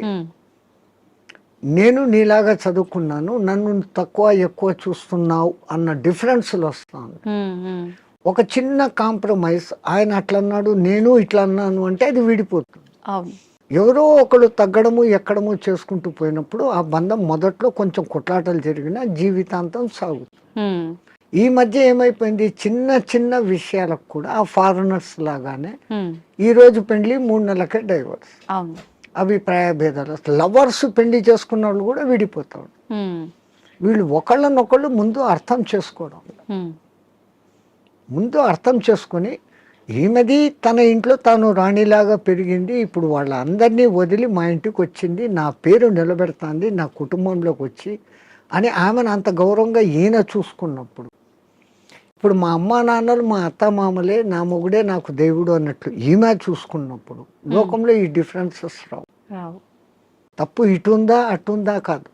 నేను నీలాగా చదువుకున్నాను, నన్ను తక్కువ ఎక్కువ చూస్తున్నావు అన్న డిఫరెన్స్లు వస్తాను. ఒక చిన్న కాంప్రమైజ్, ఆయన అట్లా అన్నాడు నేను ఇట్లా అన్నాను అంటే అది విడిపోతుంది. ఎవరో ఒకళ్ళు తగ్గడము ఎక్కడము చేసుకుంటూ పోయినప్పుడు ఆ బంధం మొదట్లో కొంచెం కొట్లాటలు జరిగినా జీవితాంతం సాగుతుంది. ఈ మధ్య ఏమైపోయింది, చిన్న చిన్న విషయాలకు కూడా ఆ ఫారినర్స్ లాగానే ఈ రోజు పెళ్లి 3 నెలలకే డైవర్స్, అవును. అభిప్రాయ భేదాలు. లవర్స్ పెళ్లి చేసుకున్న వాళ్ళు కూడా విడిపోతారు. వీళ్ళు ఒకళ్ళనొకళ్ళు ముందు అర్థం చేసుకోవడం, ముందు అర్థం చేసుకొని ఈమెది తన ఇంట్లో తాను రాణిలాగా పెరిగింది, ఇప్పుడు వాళ్ళందరినీ వదిలి మా ఇంటికి వచ్చింది, నా పేరు నిలబెడుతుంది నా కుటుంబంలోకి వచ్చి అని ఆమెను అంత గౌరవంగా ఈయన చూసుకున్నప్పుడు, ఇప్పుడు మా అమ్మా నాన్నలు మా అత్త మామలే, నా మొగుడే నాకు దేవుడు అన్నట్లు ఈమె చూసుకున్నప్పుడు లోకంలో ఈ డిఫరెన్సెస్ రావు. తప్పు ఇటుందా అటుందా కాదు,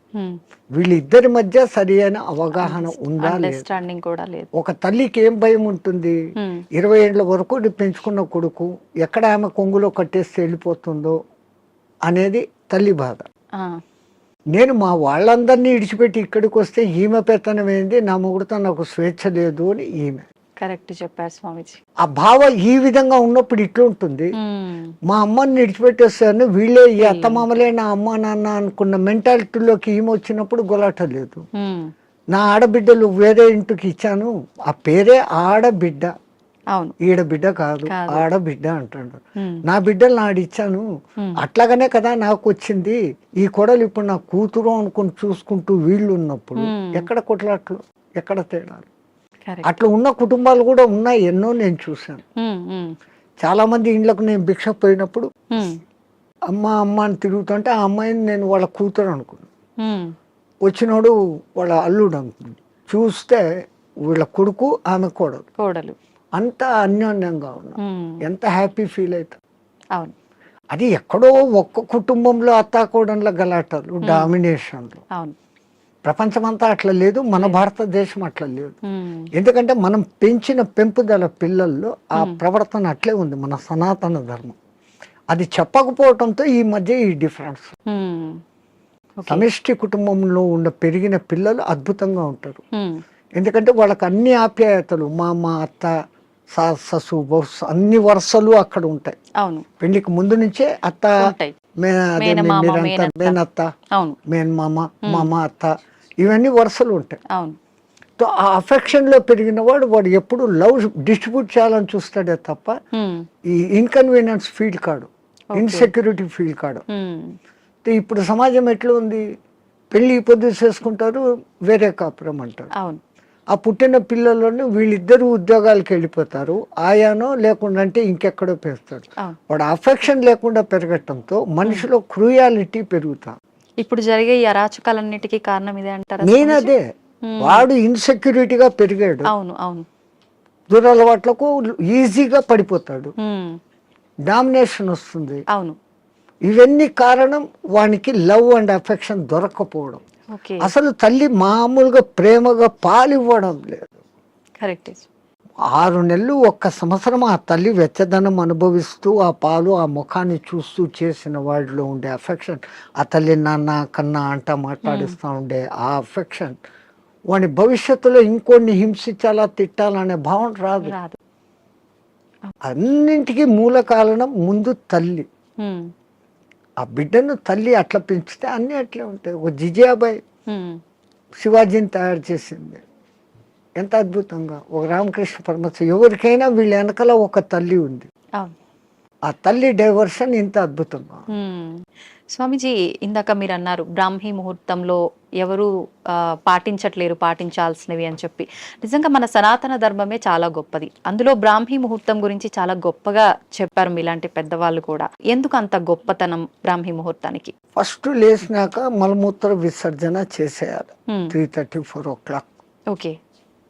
వీళ్ళిద్దరి మధ్య సరి అయిన అవగాహన ఉందా లేదు. ఒక తల్లికి ఏం భయం ఉంటుంది, 20 ఏళ్ల వరకు పెంచుకున్న కొడుకు ఎక్కడ ఆమె కొంగులో కట్టేసి వెళ్ళిపోతుందో అనేది తల్లి బాధ. నేను మా వాళ్ళందరినీ ఇడిచిపెట్టి ఇక్కడికి వస్తే ఈమె పెత్తనం ఏంది, నా మొగుడుతో నాకు స్వేచ్ఛ లేదు అని ఈమె. కరెక్ట్ చెప్పారు స్వామిజీ. ఆ భావ ఈ విధంగా ఉన్నప్పుడు ఇట్లుంటుంది. మా అమ్మని విడిచిపెట్టేస్తాను, వీళ్ళే ఈ అత్తమామలే నా అమ్మ నాన్న అనుకున్న మెంటాలిటీలోకి ఈమె వచ్చినప్పుడు గొలాట లేదు. నా ఆడబిడ్డలు వేరే ఇంటికి ఇచ్చాను, ఆ పేరే ఆడబిడ్డ, అవును, ఈడబిడ్డ కాదు ఆడబిడ్డ అంటాడు. నా బిడ్డలు నాడిచ్చాను, అట్లాగనే కదా నాకు వచ్చింది, ఈ కొడలు ఇప్పుడు నా కూతురు అనుకుని చూసుకుంటూ వీళ్ళు ఉన్నప్పుడు ఎక్కడ కొట్లాట్లు, ఎక్కడ తేడాలు. అట్లా ఉన్న కుటుంబాలు కూడా ఉన్నాయి, ఎన్నో నేను చూశాను. చాలా మంది ఇండ్లకు నేను భిక్ష పోయినప్పుడు అమ్మ అమ్మ అని తిరుగుతుంటే ఆ అమ్మాయిని నేను వాళ్ళ కూతురు అనుకున్నాను, వచ్చినోడు వాళ్ళ అల్లుడు అనుకున్నాను, చూస్తే వీళ్ళ కొడుకు ఆమె కోడలు, అంత అన్యోన్యంగా ఉన్నా, ఎంత హ్యాపీ ఫీల్ అవుతా. అవును, అది ఎక్కడో ఒక్క కుటుంబంలో అత్తాకోడన్ల గలాటలు, డామినేషన్లు. అవును, ప్రపంచమంతా అట్లా లేదు, మన భారతదేశం అట్లా లేదు. ఎందుకంటే మనం పెంచిన పెంపుదల పిల్లల్లో ఆ ప్రవర్తన అట్లే ఉంది, మన సనాతన ధర్మం. అది చెప్పకపోవడంతో ఈ మధ్య ఈ డిఫరెన్స్. సమిష్టి కుటుంబంలో ఉన్న పెరిగిన పిల్లలు అద్భుతంగా ఉంటారు, ఎందుకంటే వాళ్ళకి అన్ని ఆప్యాయతలు, మా అత్త ససు అన్ని వరుసలు అక్కడ ఉంటాయి. అవును, పెళ్లికి ముందు నుంచే అత్త మేనత్త, మేనమామ, మామ, అత్త, ఇవన్నీ వరుసలు ఉంటాయి. ఆ అఫెక్షన్ లో పెరిగిన వాడు ఎప్పుడు లవ్ డిస్ట్రిబ్యూట్ చేయాలని చూస్తాడే తప్ప ఈ ఇన్కన్వీనియన్స్ ఫీల్ కాడు, ఇన్సెక్యూరిటీ ఫీల్ కాడు. ఇప్పుడు సమాజం ఎట్లా ఉంది, పెళ్లి పొద్దు చేసుకుంటారు, వేరే కాపురం అంటారు. ఆ పుట్టిన పిల్లలను వీళ్ళిద్దరు ఉద్యోగాలకు వెళ్ళిపోతారు, ఆయానో లేకుండా అంటే ఇంకెక్కడో పెడతాడు. వాడు అఫెక్షన్ లేకుండా పెరగటంతో మనిషిలో క్రూయాలిటీ పెరుగుతా. ఇప్పుడు జరిగే ఈ అరాచకాలన్నిటికీ కారణం ఇదే అంటారా? నేను అదే, వాడు ఇన్సెక్యూరిటీగా పెరిగాడు, అవును అవును, దురలవాట్లకు ఈజీగా పడిపోతాడు, డామినేషన్ వస్తుంది. అవును, ఇవన్నీ కారణం వానికి లవ్ అండ్ అఫెక్షన్ దొరకపోవడం. అసలు తల్లి మామూలుగా ప్రేమగా పాలివ్వడం లేదు. 6 నెలలు 1 సంవత్సరం ఆ తల్లి వెచ్చదనం అనుభవిస్తూ ఆ పాలు ఆ ముఖాన్ని చూస్తూ చేసిన వాడిలో ఉండే అఫెక్షన్, ఆ తల్లి నాన్న కన్నా అంట మాట్లాడిస్తూ ఉండే ఆ అఫెక్షన్ వాడి భవిష్యత్తులో ఇంకొన్ని హింసించాలా తిట్టాలనే భావన రాదు. అన్నింటికీ మూల కారణం ముందు తల్లి. ఆ బిడ్డను తల్లి అట్లా పెంచితే అన్నీ అట్లే ఉంటాయి. ఒక జిజియాబాయి శివాజీని తయారు చేసింది ఎంత అద్భుతంగా, ఒక రామకృష్ణ పరమహంస, ఎవరికైనా వీళ్ళ వెనకాల ఒక తల్లి ఉంది. ఆ తల్లి డైవర్షన్ ఇంత అద్భుతంగా. స్వామిజీ, ఇందాక మీరు అన్నారు బ్రాహ్మీ ముహూర్తంలో ఎవరు పాటించట్లేరు పాటించాల్సినవి అని చెప్పి. నిజంగా మన సనాతన ధర్మమే చాలా గొప్పది, అందులో బ్రాహ్మీ ముహూర్తం గురించి చాలా గొప్పగా చెప్పారు మీలాంటి పెద్దవాళ్ళు కూడా. ఎందుకు అంత గొప్పతనం బ్రాహ్మీ ముహూర్తానికి? ఫస్ట్ లేచినాక మలమూత్ర విసర్జన చేసేయాలి 3:30-4 o'clock. ఓకే,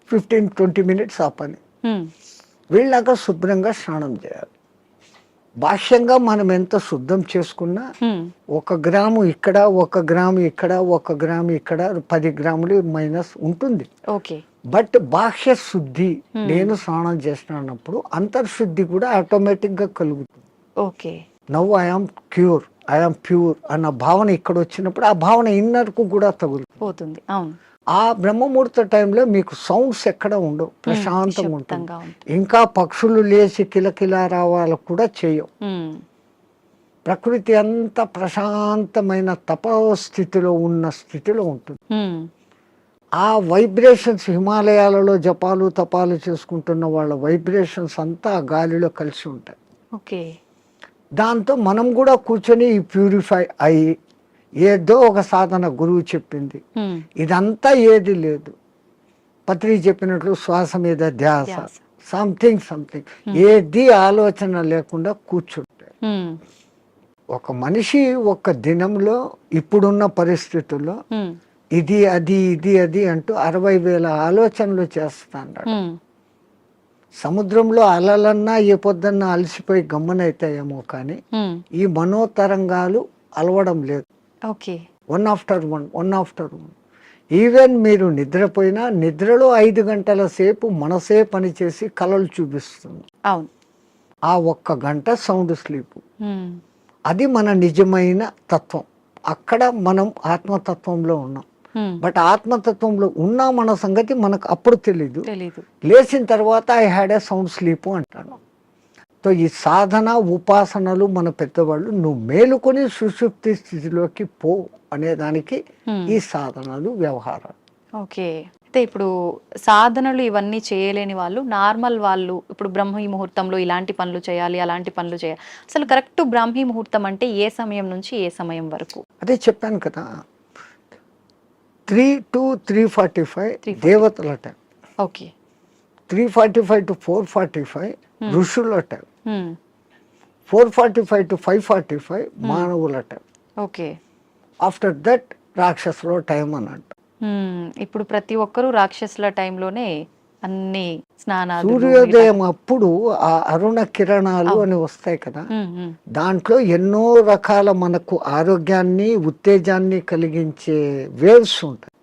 15-20 minutes ఆ పని. వీళ్ళాక శుభ్రంగా స్నానం చేయాలి. భాష్యంగా మనం ఎంత శుద్ధం చేసుకున్నా 1 గ్రాము ఇక్కడ 1 గ్రాము ఇక్కడ 1 గ్రాము ఇక్కడ 10 గ్రాములు మైనస్ ఉంటుంది. బట్ బాహ్య శుద్ధి, నేను స్నానం చేసినప్పుడు అంతర్శుద్ధి కూడా ఆటోమేటిక్ గా కలుగుతుంది. Now I am cure, I am pure అన్న భావన ఇక్కడ వచ్చినప్పుడు ఆ భావన ఇన్నర్ కు కూడా తగులుతుంది. ఆ బ్రహ్మముహూర్త టైంలో మీకు సౌండ్స్ ఎక్కడ ఉండవు, ప్రశాంతంగా ఉంటుంది. ఇంకా పక్షులు లేచి కిలకిలా రావాలకు కూడా చేయవు. ప్రకృతి అంత ప్రశాంతమైన తపస్థితిలో ఉన్న స్థితిలో ఉంటుంది. ఆ వైబ్రేషన్స్ హిమాలయాలలో జపాలు తపాలు చేసుకుంటున్న వాళ్ళ వైబ్రేషన్స్ అంతా ఆ గాలిలో కలిసి ఉంటాయి. ఓకే. దాంతో మనం కూడా కూర్చొని ప్యూరిఫై అయ్యి ఏదో ఒక సాధన గురువు చెప్పింది ఇదంతా ఏది లేదు. పత్రి చెప్పినట్లు శ్వాస మీద ధ్యాస, సంథింగ్ ఏది ఆలోచన లేకుండా కూర్చుంటే ఒక మనిషి ఒక దినంలో ఇప్పుడున్న పరిస్థితుల్లో ఇది అది అంటూ 60,000 ఆలోచనలు చేస్తాడు. సముద్రంలో అలలన్నా ఏ పొద్దున్నా అలసిపోయి గమ్మనైతాయేమో కానీ ఈ మనోతరంగాలు అలవడం లేదు. One after one. ఈవెన్ మీరు నిద్రపోయినా నిద్రలో 5 గంటల సేపు మనసే పనిచేసి కలలు చూపిస్తుంది. ఆ 1 గంట సౌండ్ స్లీప్. అది మన నిజమైన తత్వం. అక్కడ మనం ఆత్మతత్వంలో ఉన్నాం. బట్ ఆత్మతత్వంలో ఉన్న మన సంగతి మనకు అప్పుడు తెలీదు. లేచిన తర్వాత I had a sound sleep అంటాను. సో ఈ సాధన ఉపాసనలు మన పెద్దవాళ్ళు నువ్వు మేలుకొని సుషుప్తి స్థితిలోకి పో అనేదానికి ఈ సాధనలు వ్యవహారాలు. ఓకే. అయితే ఇప్పుడు సాధనలు ఇవన్నీ చేయలేని వాళ్ళు, నార్మల్ వాళ్ళు ఇప్పుడు బ్రహ్మీ ముహూర్తంలో ఇలాంటి పనులు చేయాలి, అలాంటి పనులు చేయాలి, అసలు కరెక్ట్ బ్రాహ్మీ ముహూర్తం అంటే ఏ సమయం నుంచి ఏ సమయం వరకు? అదే చెప్పాను కదా, 3 to 3:45 దేవతల టైం. ఓకే. 3:45 to 4:45 ఋషుల టైం. 4:45 to 5:45 మానవుల టైం. ఓకే. ఆఫ్టర్ దట్ రాక్షసుల టైం అని అంట. ఇప్పుడు ప్రతి ఒక్కరూ రాక్షసుల టైంలోనే అన్ని స్నానాలు. సూర్యోదయం అప్పుడు ఆ అరుణ కిరణాలు అని వస్తాయి కదా, దాంట్లో ఎన్నో రకాల మనకు ఆరోగ్యాన్ని ఉత్తేజాన్ని కలిగించే వేవ్స్ ఉంటాయి.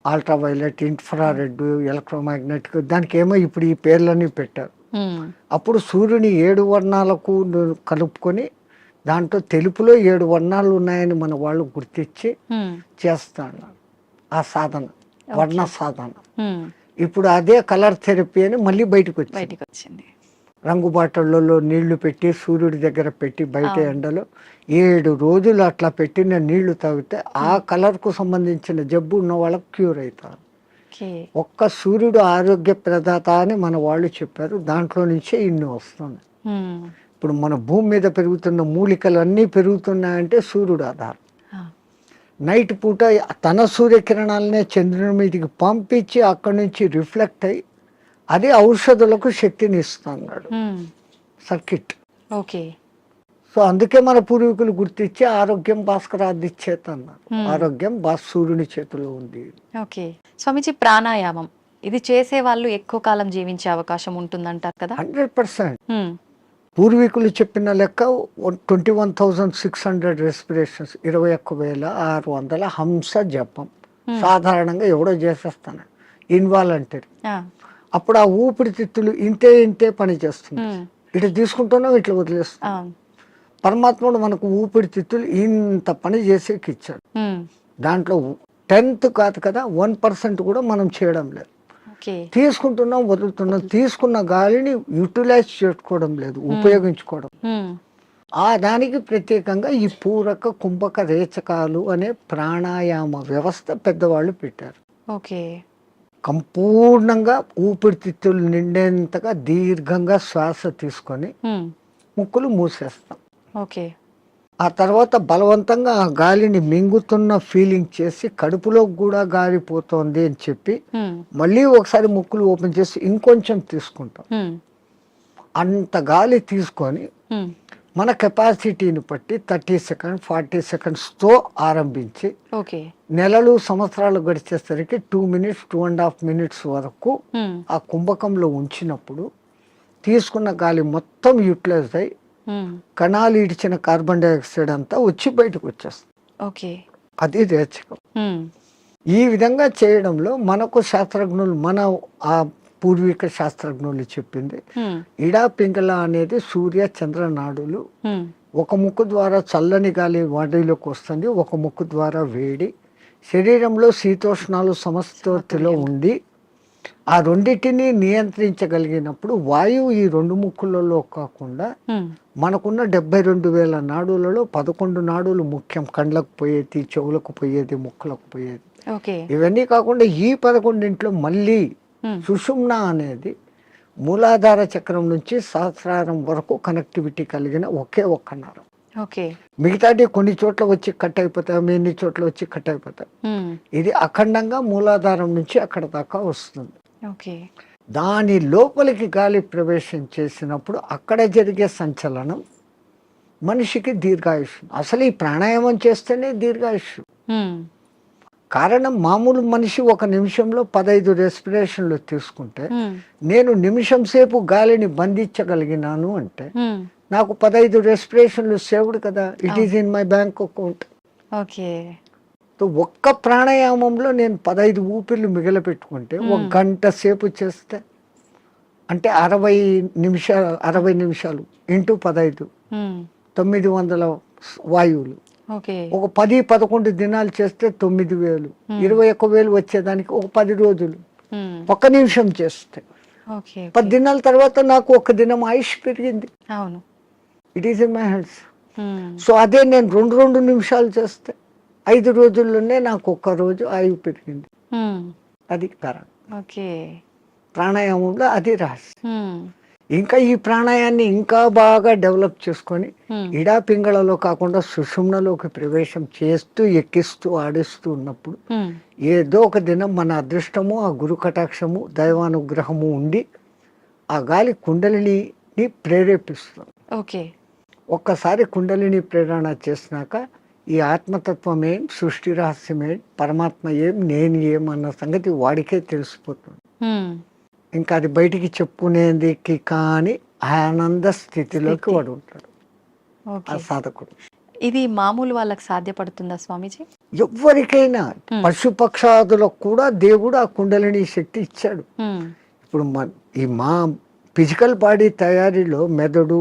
అల్ట్రావైలెట్, ఇన్ఫ్రారెడ్, ఎలక్ట్రోమాగ్నెటిక్, దానికి ఏమో ఇప్పుడు ఈ పేర్లన్నీ పెట్టారు. అప్పుడు సూర్యుని 7 వర్ణాలకు కలుపుకొని దాంట్లో తెలుపులో 7 వర్ణాలు ఉన్నాయని మన వాళ్ళు గుర్తించి చేస్తాడు ఆ సాధన, వర్ణ సాధన. ఇప్పుడు అదే కలర్ థెరపీ అని మళ్ళీ బయటకు వచ్చింది. రంగు బాటళ్లలో నీళ్లు పెట్టి సూర్యుడి దగ్గర పెట్టి బయట ఎండలో 7 రోజులు అట్లా పెట్టిన నీళ్లు తాగితే ఆ కలర్కు సంబంధించిన జబ్బు ఉన్న వాళ్ళకు క్యూర్ అవుతారు. ఒక్క సూర్యుడు ఆరోగ్య ప్రదాత అని మన వాళ్ళు చెప్పారు. దాంట్లో నుంచే ఇన్ని వస్తున్నాయి. ఇప్పుడు మన భూమి మీద పెరుగుతున్న మూలికలు అన్నీ పెరుగుతున్నాయంటే సూర్యుడు ఆధారం. నైట్ పూట తన సూర్యకిరణాలనే చంద్రుని మీదకి పంపించి అక్కడి నుంచి రిఫ్లెక్ట్ అయ్యి అది ఔషధులకు శక్తిని ఇస్తున్నాడు సర్కిట్. ఓకే. సో అందుకే మన పూర్వీకులు గుర్తించి ఆరోగ్యం భాస్కరాది చేత అన్నారు. ఆరోగ్యం సూర్యుని చేతిలో ఉంది. ఓకే. స్వామిజీ, ప్రాణాయామం ఇది చేసే వాళ్ళు ఎక్కువ కాలం జీవించే అవకాశం ఉంటుందంటారు కదా? 100%. పూర్వీకులు చెప్పిన లెక్క 21,600 రెస్పిరేషన్స్, 21,600 హంస జపం సాధారణంగా ఎవడో చేసేస్తాను ఇన్వాలంటరీ. అప్పుడు ఆ ఊపిరితిత్తులు ఇంతే పని చేస్తుంది. ఇట్లా తీసుకుంటున్నాం, ఇట్లా వదిలేస్తున్నాం. పరమాత్ముడు మనకు ఊపిరితిత్తులు ఇంత పని చేసేకి ఇచ్చాడు. దాంట్లో 10th కాదు కదా, 1% కూడా మనం చేయడం లేదు. తీసుకుంటున్నాం, వదులుతున్నాం. తీసుకున్న గాలిని యూటిలైజ్ చేసుకోవడం లేదు, ఉపయోగించుకోవడం. ఆ దానికి ప్రత్యేకంగా ఈ పూరక కుంభక రేచకాలు అనే ప్రాణాయామ వ్యవస్థ పెద్దవాళ్ళు పెట్టారు. ఓకే. సంపూర్ణంగా ఊపిరితిత్తులు నిండేంతగా దీర్ఘంగా శ్వాస తీసుకొని ముక్కులు మూసేస్తాం. ఓకే. ఆ తర్వాత బలవంతంగా ఆ గాలిని మింగుతున్న ఫీలింగ్ చేసి కడుపులో కూడా గాలి పోతోంది అని చెప్పి మళ్ళీ ఒకసారి ముక్కులు ఓపెన్ చేసి ఇంకొంచెం తీసుకుంటాం. అంత గాలి తీసుకొని మన కెపాసిటీని బట్టి 30 seconds 40 secondsతో ఆరంభించి నెలలు సంవత్సరాలు గడిచేసరికి 2 minutes 2.5 minutes వరకు ఆ కుంభకంలో ఉంచినప్పుడు తీసుకున్న గాలి మొత్తం యూటిలైజ్ అయ్యి కణాలు ఇడిచిన కార్బన్ డైఆక్సైడ్ అంతా వచ్చి బయటకు వచ్చేస్తుంది. అది రేచకం. ఈ విధంగా చేయడంలో మనకు శాస్త్రజ్ఞులు, మన ఆ పూర్వీక శాస్త్రజ్ఞులు చెప్పింది ఇడా పింగళ అనేది సూర్య చంద్ర నాడులు. ఒక ముక్కు ద్వారా చల్లని గాలి బాడీలోకి వస్తుంది, ఒక ముక్కు ద్వారా వేడి. శరీరంలో శీతోష్ణాలు సమస్థితిలో ఉండి ఆ రెండింటిని నియంత్రించగలిగినప్పుడు వాయువు ఈ 2 ముక్కులలో కాకుండా మనకున్న 72,000 నాడులలో 11 నాడులు ముఖ్యం. కండ్లకు పోయేది, చెవులకు పోయేది, ముక్కులకు పోయేది. ఓకే. ఇవన్నీ కాకుండా ఈ 11 మళ్ళీ సుషుమ్న అనేది మూలాధార చక్రం నుంచి సహస్రారం వరకు కనెక్టివిటీ కలిగిన ఒకే ఒక్క నరం. ఓకే. మిగతాది కొన్ని చోట్ల వచ్చి కట్ అయిపోతాయి, ఎన్ని చోట్ల వచ్చి కట్ అయిపోతాయి. ఇది అఖండంగా మూలాధారం నుంచి అక్కడ దాకా వస్తుంది. ఓకే. దాని లోపలికి గాలి ప్రవేశం చేసినప్పుడు అక్కడ జరిగే సంచలనం మనిషికి దీర్ఘాయుష్. అసలు ఈ ప్రాణాయామం చేస్తేనే దీర్ఘాయుష్. కారణం మామూలు మనిషి ఒక నిమిషంలో 15 రెస్పిరేషన్లు తీసుకుంటే నేను నిమిషం సేపు గాలిని బంధించగలిగినాను అంటే నాకు 15 రెస్పిరేషన్లు సేవ్డ్ కదా. It is in my bank account. Okay. ఒక్క ప్రాణాయామంలో నేను 15 ఊపిర్లు మిగిలిపెట్టుకుంటే 1 గంట సేపు చేస్తే అంటే 60 నిమిషాలు ఇంటూ 15 900 వాయువులు. ఒక 10-11 దినాలు చేస్తే 9,000, 21,000 వచ్చేదానికి ఒక 10 రోజులు 1 నిమిషం చేస్తే 10 దినాల తర్వాత నాకు 1 దినం ఆయుష్ పెరిగింది. అవును. It is in my hands. So అదే నేను 2 నిమిషాలు చేస్తే 5 రోజుల్లోనే నాకు 1 రోజు ఆయువు పెరిగింది. అది కారణం. ఓకే. ప్రాణాయామంలో అది రహస్యం. ఇంకా ఈ ప్రాణాయాన్ని ఇంకా బాగా డెవలప్ చేసుకొని ఇడా పింగళలో కాకుండా సుషుమ్నలోకి ప్రవేశం చేస్తూ ఎక్కిస్తూ ఆడిస్తూ ఉన్నప్పుడు ఏదో ఒక దినం మన అదృష్టము, ఆ గురు కటాక్షము, దైవానుగ్రహము ఉండి ఆ గాలి కుండలిని ప్రేరేపిస్తుంది. ఓకే. ఒక్కసారి కుండలిని ప్రేరణ చేసినాక ఈ ఆత్మతత్వం ఏం, సృష్టి రహస్యం ఏం, పరమాత్మ ఏం, నేను ఏం అన్న సంగతి వాడికే తెలిసిపోతుంది. ఇంకా అది బయటికి చెప్పుకునేందుకు కానీ ఆనంద స్థితిలోకి వాడు ఉంటాడు ఆ సాధకుడు. ఇది మామూలు వాళ్ళకి సాధ్యపడుతుందా స్వామీజీ? ఎవరికైనా పశుపక్షాదులకు కూడా దేవుడు ఆ కుండలిని శక్తి ఇచ్చాడు. ఇప్పుడు మా ఫిజికల్ బాడీ తయారీలో మెదడు,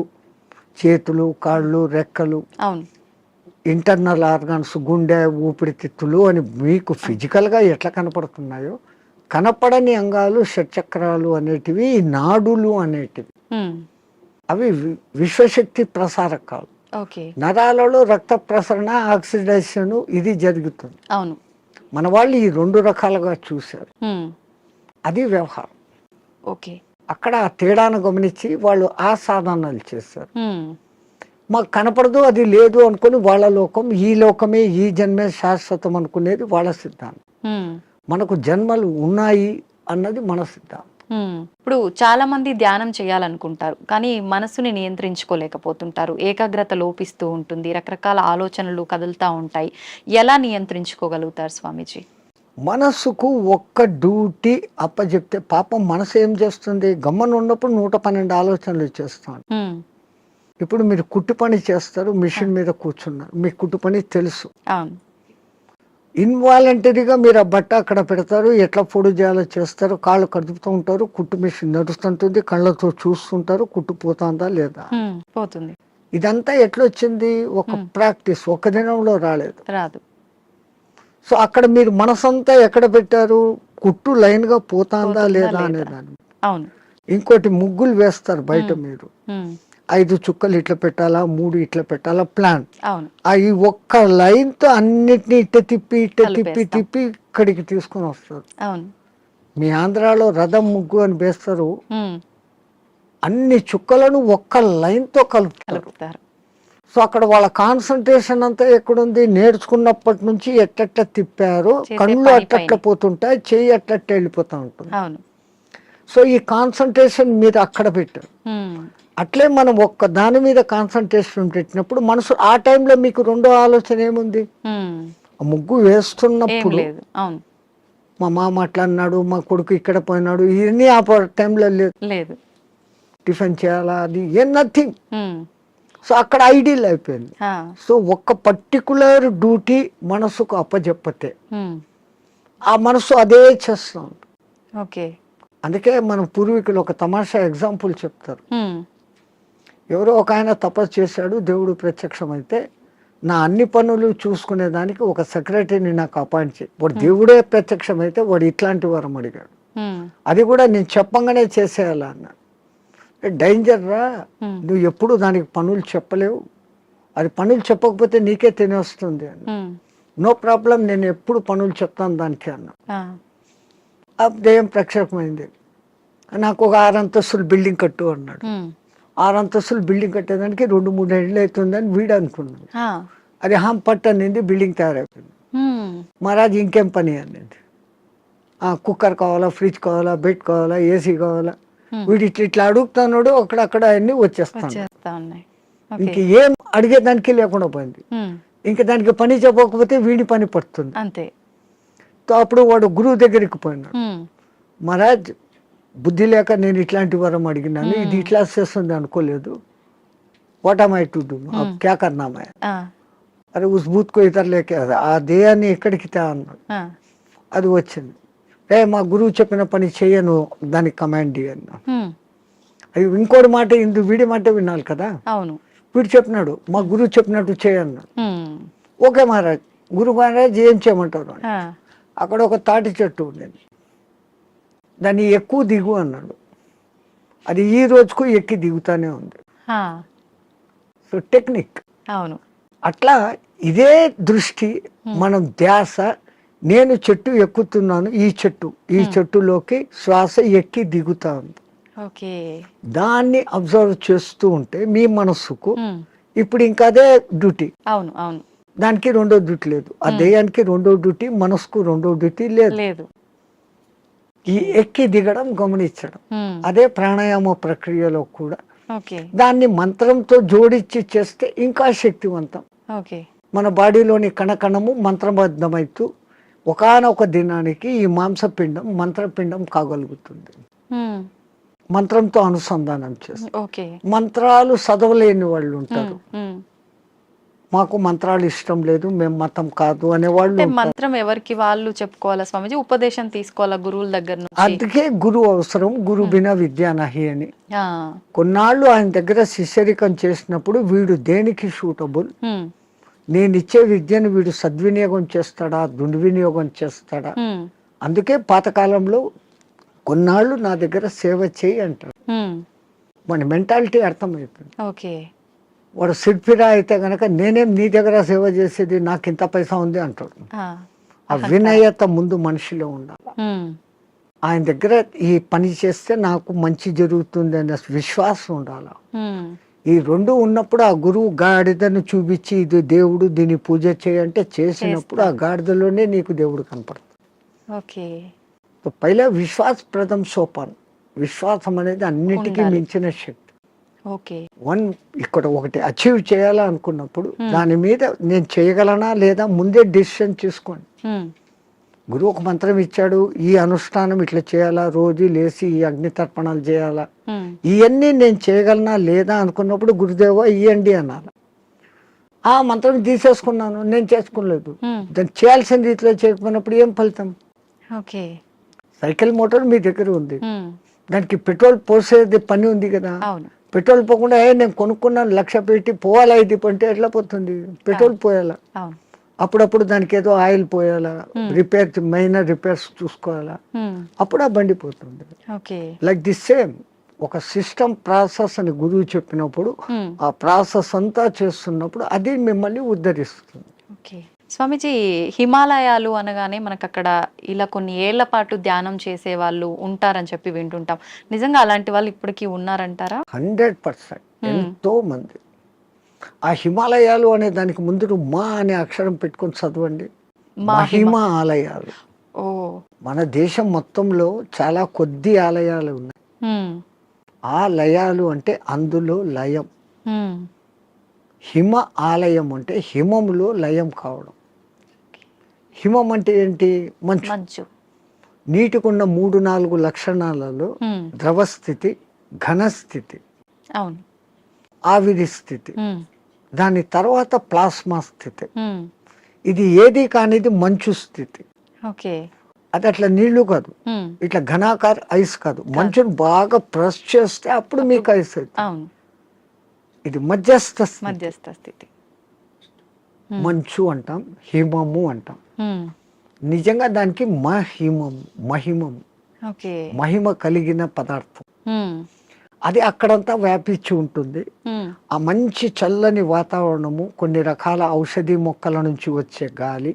చేతులు, కాళ్ళు, రెక్కలు, ఇంటర్నల్ ఆర్గాన్స్, గుండె, ఊపిరితిత్తులు అని మీకు ఫిజికల్గా ఎట్లా కనపడుతున్నాయో కనపడని అంగాలు షట్చక్రాలు అనేటివి, నాడులు అనేటివి అవి విశ్వశక్తి ప్రసారకాలు. నరాలలో రక్త ప్రసరణ, ఆక్సిడేషన్ ఇది జరుగుతుంది. అవును. మన వాళ్ళు ఈ 2 రకాలుగా చూశారు. అది వ్యవహారం. ఓకే. అక్కడ ఆ తేడాను గమనించి వాళ్ళు ఆ సాధనాలు చేశారు. మాకు కనపడదు, అది లేదు అనుకుని వాళ్ళ లోకం, ఈ లోకమే, ఈ జన్మే శాశ్వతం అనుకునేది వాళ్ళ సిద్ధాంతం. మనకు జన్మలు ఉన్నాయి అన్నది మన సిద్ధాంతం. ఇప్పుడు చాలా మంది ధ్యానం చేయాలనుకుంటారు కానీ మనసుని నియంత్రించుకోలేకపోతుంటారు. ఏకాగ్రత లోపిస్తూ ఉంటుంది, రకరకాల ఆలోచనలు కదులుతూ ఉంటాయి. ఎలా నియంత్రించుకోగలుగుతారు స్వామీజీ? మనసుకు ఒక్క డ్యూటీ అప్పచెప్తే పాపం మనసు ఏం చేస్తుంది? గమ్మను ఉన్నప్పుడు 112 ఆలోచనలు చేస్తాను. ఇప్పుడు మీరు కుట్టు పని చేస్తారు, మిషన్ మీద కూర్చున్నారు, మీకు కుట్టు పని తెలుసు. ఇన్వాలంటరీగా మీరు ఆ బట్ట అక్కడ పెడతారు, ఎట్లా పొడి చేయాలో చేస్తారు, కాళ్ళు కదుపుతూ ఉంటారు, కుట్టు మిషన్ నడుస్తుంటుంది, కళ్ళతో చూస్తుంటారు, కుట్టు పోతుందా లేదా పోతుంది. ఇదంతా ఎట్లా వచ్చింది? ఒక ప్రాక్టీస్, ఒక దినంలో రాదు. సో అక్కడ మీరు మనసంతా ఎక్కడ పెట్టారు? కుట్టు లైన్ గా పోతుందా లేదా అనేదాన్ని. ఇంకోటి ముగ్గులు వేస్తారు బయట, మీరు 5 చుక్కలు ఇట్లా పెట్టాలా, 3 ఇట్లా పెట్టాలా ప్లాన్. ఈ ఒక్క లైన్ తో అన్నిటినీ ఇట్ట తిప్పి ఇక్కడికి తీసుకొని వస్తారు. మీ ఆంధ్రాలో రథం ముగ్గు అని వేస్తారు, అన్ని చుక్కలను ఒక్క లైన్ తో కలుపుతారు. సో అక్కడ వాళ్ళ కాన్సన్ట్రేషన్ అంతా ఎక్కడుంది? నేర్చుకున్నప్పటి నుంచి ఎట్ట తిప్పారు, కళ్ళు అట్ట పోతుంటాయి, చెయ్యి అట్ట వెళ్ళిపోతూ ఉంటుంది. సో ఈ కాన్సన్ట్రేషన్ మీరు అక్కడ పెట్టారు. అట్లే మనం ఒక్క దాని మీద కాన్సన్ట్రేషన్ పెట్టినప్పుడు మనసు ఆ టైంలో మీకు 2వ ఆలోచన ఏముంది? ముగ్గు వేస్తున్నప్పుడు మా మామ అట్లా అన్నాడు, మా కొడుకు ఇక్కడ పోయినాడు, ఇవన్నీ ఆ టైంలో లేదు. టిఫిన్ చేయాలా, అది నథింగ్. సో అక్కడ ఐడియల్ అయిపోయింది. సో ఒక్క పర్టికులర్ డ్యూటీ మనసుకు అప్పచెప్పతే ఆ మనసు అదే చేస్తాం. అందుకే మన పూర్వీకులు ఒక తమాషా ఎగ్జాంపుల్ చెప్తారు. ఎవరో ఒక ఆయన తపస్సు చేశాడు, దేవుడు ప్రత్యక్షమైతే నా అన్ని పనులు చూసుకునేదానికి ఒక సెక్రటరీని నాకు అపాయింట్ చేయి. వాడు దేవుడే ప్రత్యక్షమైతే వాడు ఇట్లాంటి వరం అడిగాడు. అది కూడా నేను చెప్పంగానే చేసేయాలా అన్నాడు. డేంజర్ రా, నువ్వు ఎప్పుడు దానికి పనులు చెప్పలేవు, అది పనులు చెప్పకపోతే నీకే తినేస్తుంది అని. నో ప్రాబ్లం, నేను ఎప్పుడు పనులు చెప్తాను దానికి అన్నా. ఆ, ఆ దెయ్యం ప్రక్షేపమైంది. నాకు ఒక 6 అంతస్తులు బిల్డింగ్ కట్టు అన్నాడు. ఉమ్, 6 అంతస్తులు బిల్డింగ్ కట్టేదానికి 2-3 ఏళ్ళు అవుతుందని వీడు అనుకున్నాడు. ఆ, అది పట్టు అనింది, బిల్డింగ్ తయారైపోయింది. ఉమ్, మహారాజ్ ఇంకేం పని అనింది. కుక్కర్ కావాలా, ఫ్రిడ్జ్ కావాలా, బెడ్ కావాలా, ఏసీ కావాలా. వీడు ఇట్లా అడుగుతున్నాడు, అక్కడక్కడ అన్నీ వచ్చేస్తాను. వచ్చేస్తా ఉన్నాయి. ఇంక ఓకే. ఏం అడిగేదానికి లేకుండా పోయింది. ఉమ్, ఇంకా దానికి పని చెప్పకపోతే వీడి పని పడుతుంది. అంతే. అప్పుడు వాడు గురువు దగ్గరికి పోయినాడు. ఉమ్, మహారాజ్ బుద్ధి లేక నేను ఇట్లాంటి వరం అడిగినాను, ఇది ఇట్లా చేస్తుంది అనుకోలేదు. What am I to do, క్యా కర్నా మై? ఆ, అరే ఉస్ భూత్ కో ఇతర లేకే ఆ దేయాన్ని ఎక్కడికి తే అన్నాడు. ఆ, అది వచ్చింది. మా గురువు చెప్పిన పని చేయను, దానికి కమాండ్ అన్నా. ఉమ్, అవి ఇంకోటి మాట వీడి మాట వినాలి కదా. అవును. వీడు చెప్పినాడు, మా గురువు చెప్పినట్టు చేయన్నాడు. ఉమ్, ఓకే మహారాజ్, గురు మహారాజ్ ఏం చేయమంటారు? ఆ, అక్కడ ఒక తాటి చెట్టు ఉండేది, దాన్ని ఎక్కువ దిగు అన్నాడు. అది ఈ రోజుకు ఎక్కి దిగుతానే ఉంది. ఆ, సో టెక్నిక్ అవును. అట్లా ఇదే దృష్టి, మనం ధ్యాస, నేను చెట్టు ఎక్కుతున్నాను, ఈ చెట్టులోకి శ్వాస ఎక్కి దిగుతా ఉంది. ఓకే. దాన్ని అబ్జర్వ్ చేస్తూ ఉంటే మీ మనస్సుకు ఉమ్, ఇప్పుడు ఇంకా అదే డ్యూటీ. అవును, అవును. దానికి రెండో డ్యూటీ లేదు, ఆ దేయానికి రెండో డ్యూటీ, మనసుకు రెండో డ్యూటీ లేదు. లేదు. ఈ ఎక్కి దిగడం గమనించడం, ఉమ్, అదే ప్రాణాయామ ప్రక్రియలో కూడా. ఓకే. దాన్ని మంత్రంతో జోడించి చేస్తే ఇంకా శక్తివంతం. ఓకే. మన బాడీలోని కణకణము మంత్రబద్ధమైతూ ఒకానొక దినానికి ఈ మాంసపిండం మంత్రపిండం కాగలుగుతుంది. ఉమ్, మంత్రంతో అనుసంధానం చేస్తారు. ఓకే. మంత్రాలు చదవలేని వాళ్ళు ఉంటారు, ఉమ్, మాకు మంత్రాలు ఇష్టం లేదు, మేము మతం కాదు అనేవాళ్ళు అంటే ఉంటారు. మంత్రం ఎవరికి వాళ్ళు చెప్పుకోవాలా స్వామిజీ, ఉపదేశం తీసుకోవాలా గురువుల దగ్గర నుంచి? అందుకే గురువు అవసరం, గురు బినా విద్యా నహి అని. ఆ, కొన్నాళ్ళు ఆయన దగ్గర శిష్యరికం చేసినప్పుడు వీడు దేనికి సూటబుల్, ఉమ్, నేను ఇచ్చే విద్యను వీడు సద్వినియోగం చేస్తాడా, దుర్వినియోగం చేస్తాడా. ఉమ్, అందుకే పాతకాలంలో కొన్నాళ్ళు నా దగ్గర సేవ చేయి అంటారు. ఉమ్, మన మెంటాలిటీ అర్థమవుతుంది. ఓకే. వాడు సిడ్ఫిరా అయితే గనక నేనేం నీ దగ్గర సేవ చేసేది, నాకు ఇంత పైసా ఉంది అంటాడు. ఆ, ఆ వినయత ముందు మనిషిలో ఉండాలి. ఉమ్, ఆయన దగ్గర ఈ పని చేస్తే నాకు మంచి జరుగుతుంది అనే విశ్వాసం ఉండాలి. ఉమ్, ఈ రెండు ఉన్నప్పుడు ఆ గురువు గాడిదను చూపించి ఇది దేవుడు, దీన్ని పూజ చేయంటే చేసినప్పుడు ఆ గాడిదలోనే నీకు దేవుడు కనపడుతుంది. ఓకే. పైలా విశ్వాస ప్రథం సోపాన్. విశ్వాసం అనేది అన్నిటికీ ఉండాలి. మించిన శక్తి. ఓకే. ఇక్కడ ఒకటి అచీవ్ చేయాలనుకున్నప్పుడు దాని మీద నేను చేయగలనా లేదా ముందే డెసిషన్ చేసుకోండి. ఉమ్, గురువు ఒక మంత్రం ఇచ్చాడు, ఈ అనుష్ఠానం ఇట్లా చేయాలా, రోజు లేచి ఈ అగ్ని తర్పణాలు చేయాలా, ఉమ్, ఇవన్నీ నేను చేయగలనా లేదా అనుకున్నప్పుడు గురుదేవా ఇవ్వండి అన్నారు. ఆ మంత్రం తీసేసుకున్నాను, నేను చేసుకోలేదు. ఉమ్, దాన్ని చేయాల్సిన రీతిలో చేయకపోయినప్పుడు ఏం ఫలితం? ఓకే. సైకిల్ మోటార్ మీ దగ్గర ఉంది, ఉమ్, దానికి పెట్రోల్ పోసేది పని ఉంది కదా. అవును. పెట్రోల్ పోకుండా నేను కొనుక్కున్నాను 1,00,000 పెట్టి పోవాలా, ఇది అంటే ఎట్లా పోతుంది? పెట్రోల్ పోయాలా, అవును. అప్పుడప్పుడు దానికి ఏదో ఆయిల్ పోయాలా, మైనర్ రిపేర్స్ చూసుకోవాలా, ఉమ్, అప్పుడు ఆ బండి పోతుంది. ఓకే. లైక్ దిస్ సేమ్ ఒక సిస్టమ్ ప్రాసెస్ అని గురువు చెప్పినప్పుడు ఉమ్, ఆ ప్రాసెస్ అంతా చేస్తున్నప్పుడు అది మిమ్మల్ని ఉద్ధరిస్తుంది. ఓకే. స్వామీజీ, హిమాలయాలు అనగానే మనకు అక్కడ ఇలా కొన్ని ఏళ్ల పాటు ధ్యానం చేసే వాళ్ళు ఉంటారని చెప్పి వింటుంటాం. నిజంగా అలాంటి వాళ్ళు ఇప్పటికీ ఉన్నారంటారా? 100% ఎంతో మంది. ఆ హిమాలయాలు అనే దానికి ముందు మా అనే అక్షరం పెట్టుకొని చదవండి. మహిమ ఆలయాలు. ఓ, మన దేశం మొత్తంలో చాలా కొద్ది ఆలయాలు ఉన్నాయి. ఉమ్, ఆ లయాలు అంటే అందులో లయం. ఉమ్, హిమ ఆలయం అంటే హిమములో లయం కావడం. హిమం అంటే ఏంటి? మంచు. మంచు. నీటికున్న 3-4 లక్షణాలలో ఉమ్, ద్రవస్థితి, ఘనస్థితి, అవును. ఆవిరి స్థితి, ఉమ్, దాని తర్వాత ప్లాస్మా స్థితి. ఉమ్, ఇది ఏది కానిది మంచు స్థితి. ఓకే. అది అట్లా నీళ్లు కాదు, ఉమ్, ఇట్లా ఘనాకార ఐస్ కాదు. మంచును బాగా ప్రెస్ చేస్తే అప్పుడు మీకు ఐస్ అవుతుంది. అవును. ఇది మధ్యస్థ స్థితి. మధ్యస్థ స్థితి. మంచు అంటాం, హిమము అంటాం. ఉమ్, నిజంగా దానికి మహిమం, మహిమం, ఓకే. మహిమ కలిగిన పదార్థం. ఉమ్, అది అక్కడంతా వ్యాపించి ఉంటుంది. ఆ మంచి చల్లని వాతావరణము, కొన్ని రకాల ఔషధి మొక్కల నుంచి వచ్చే గాలి,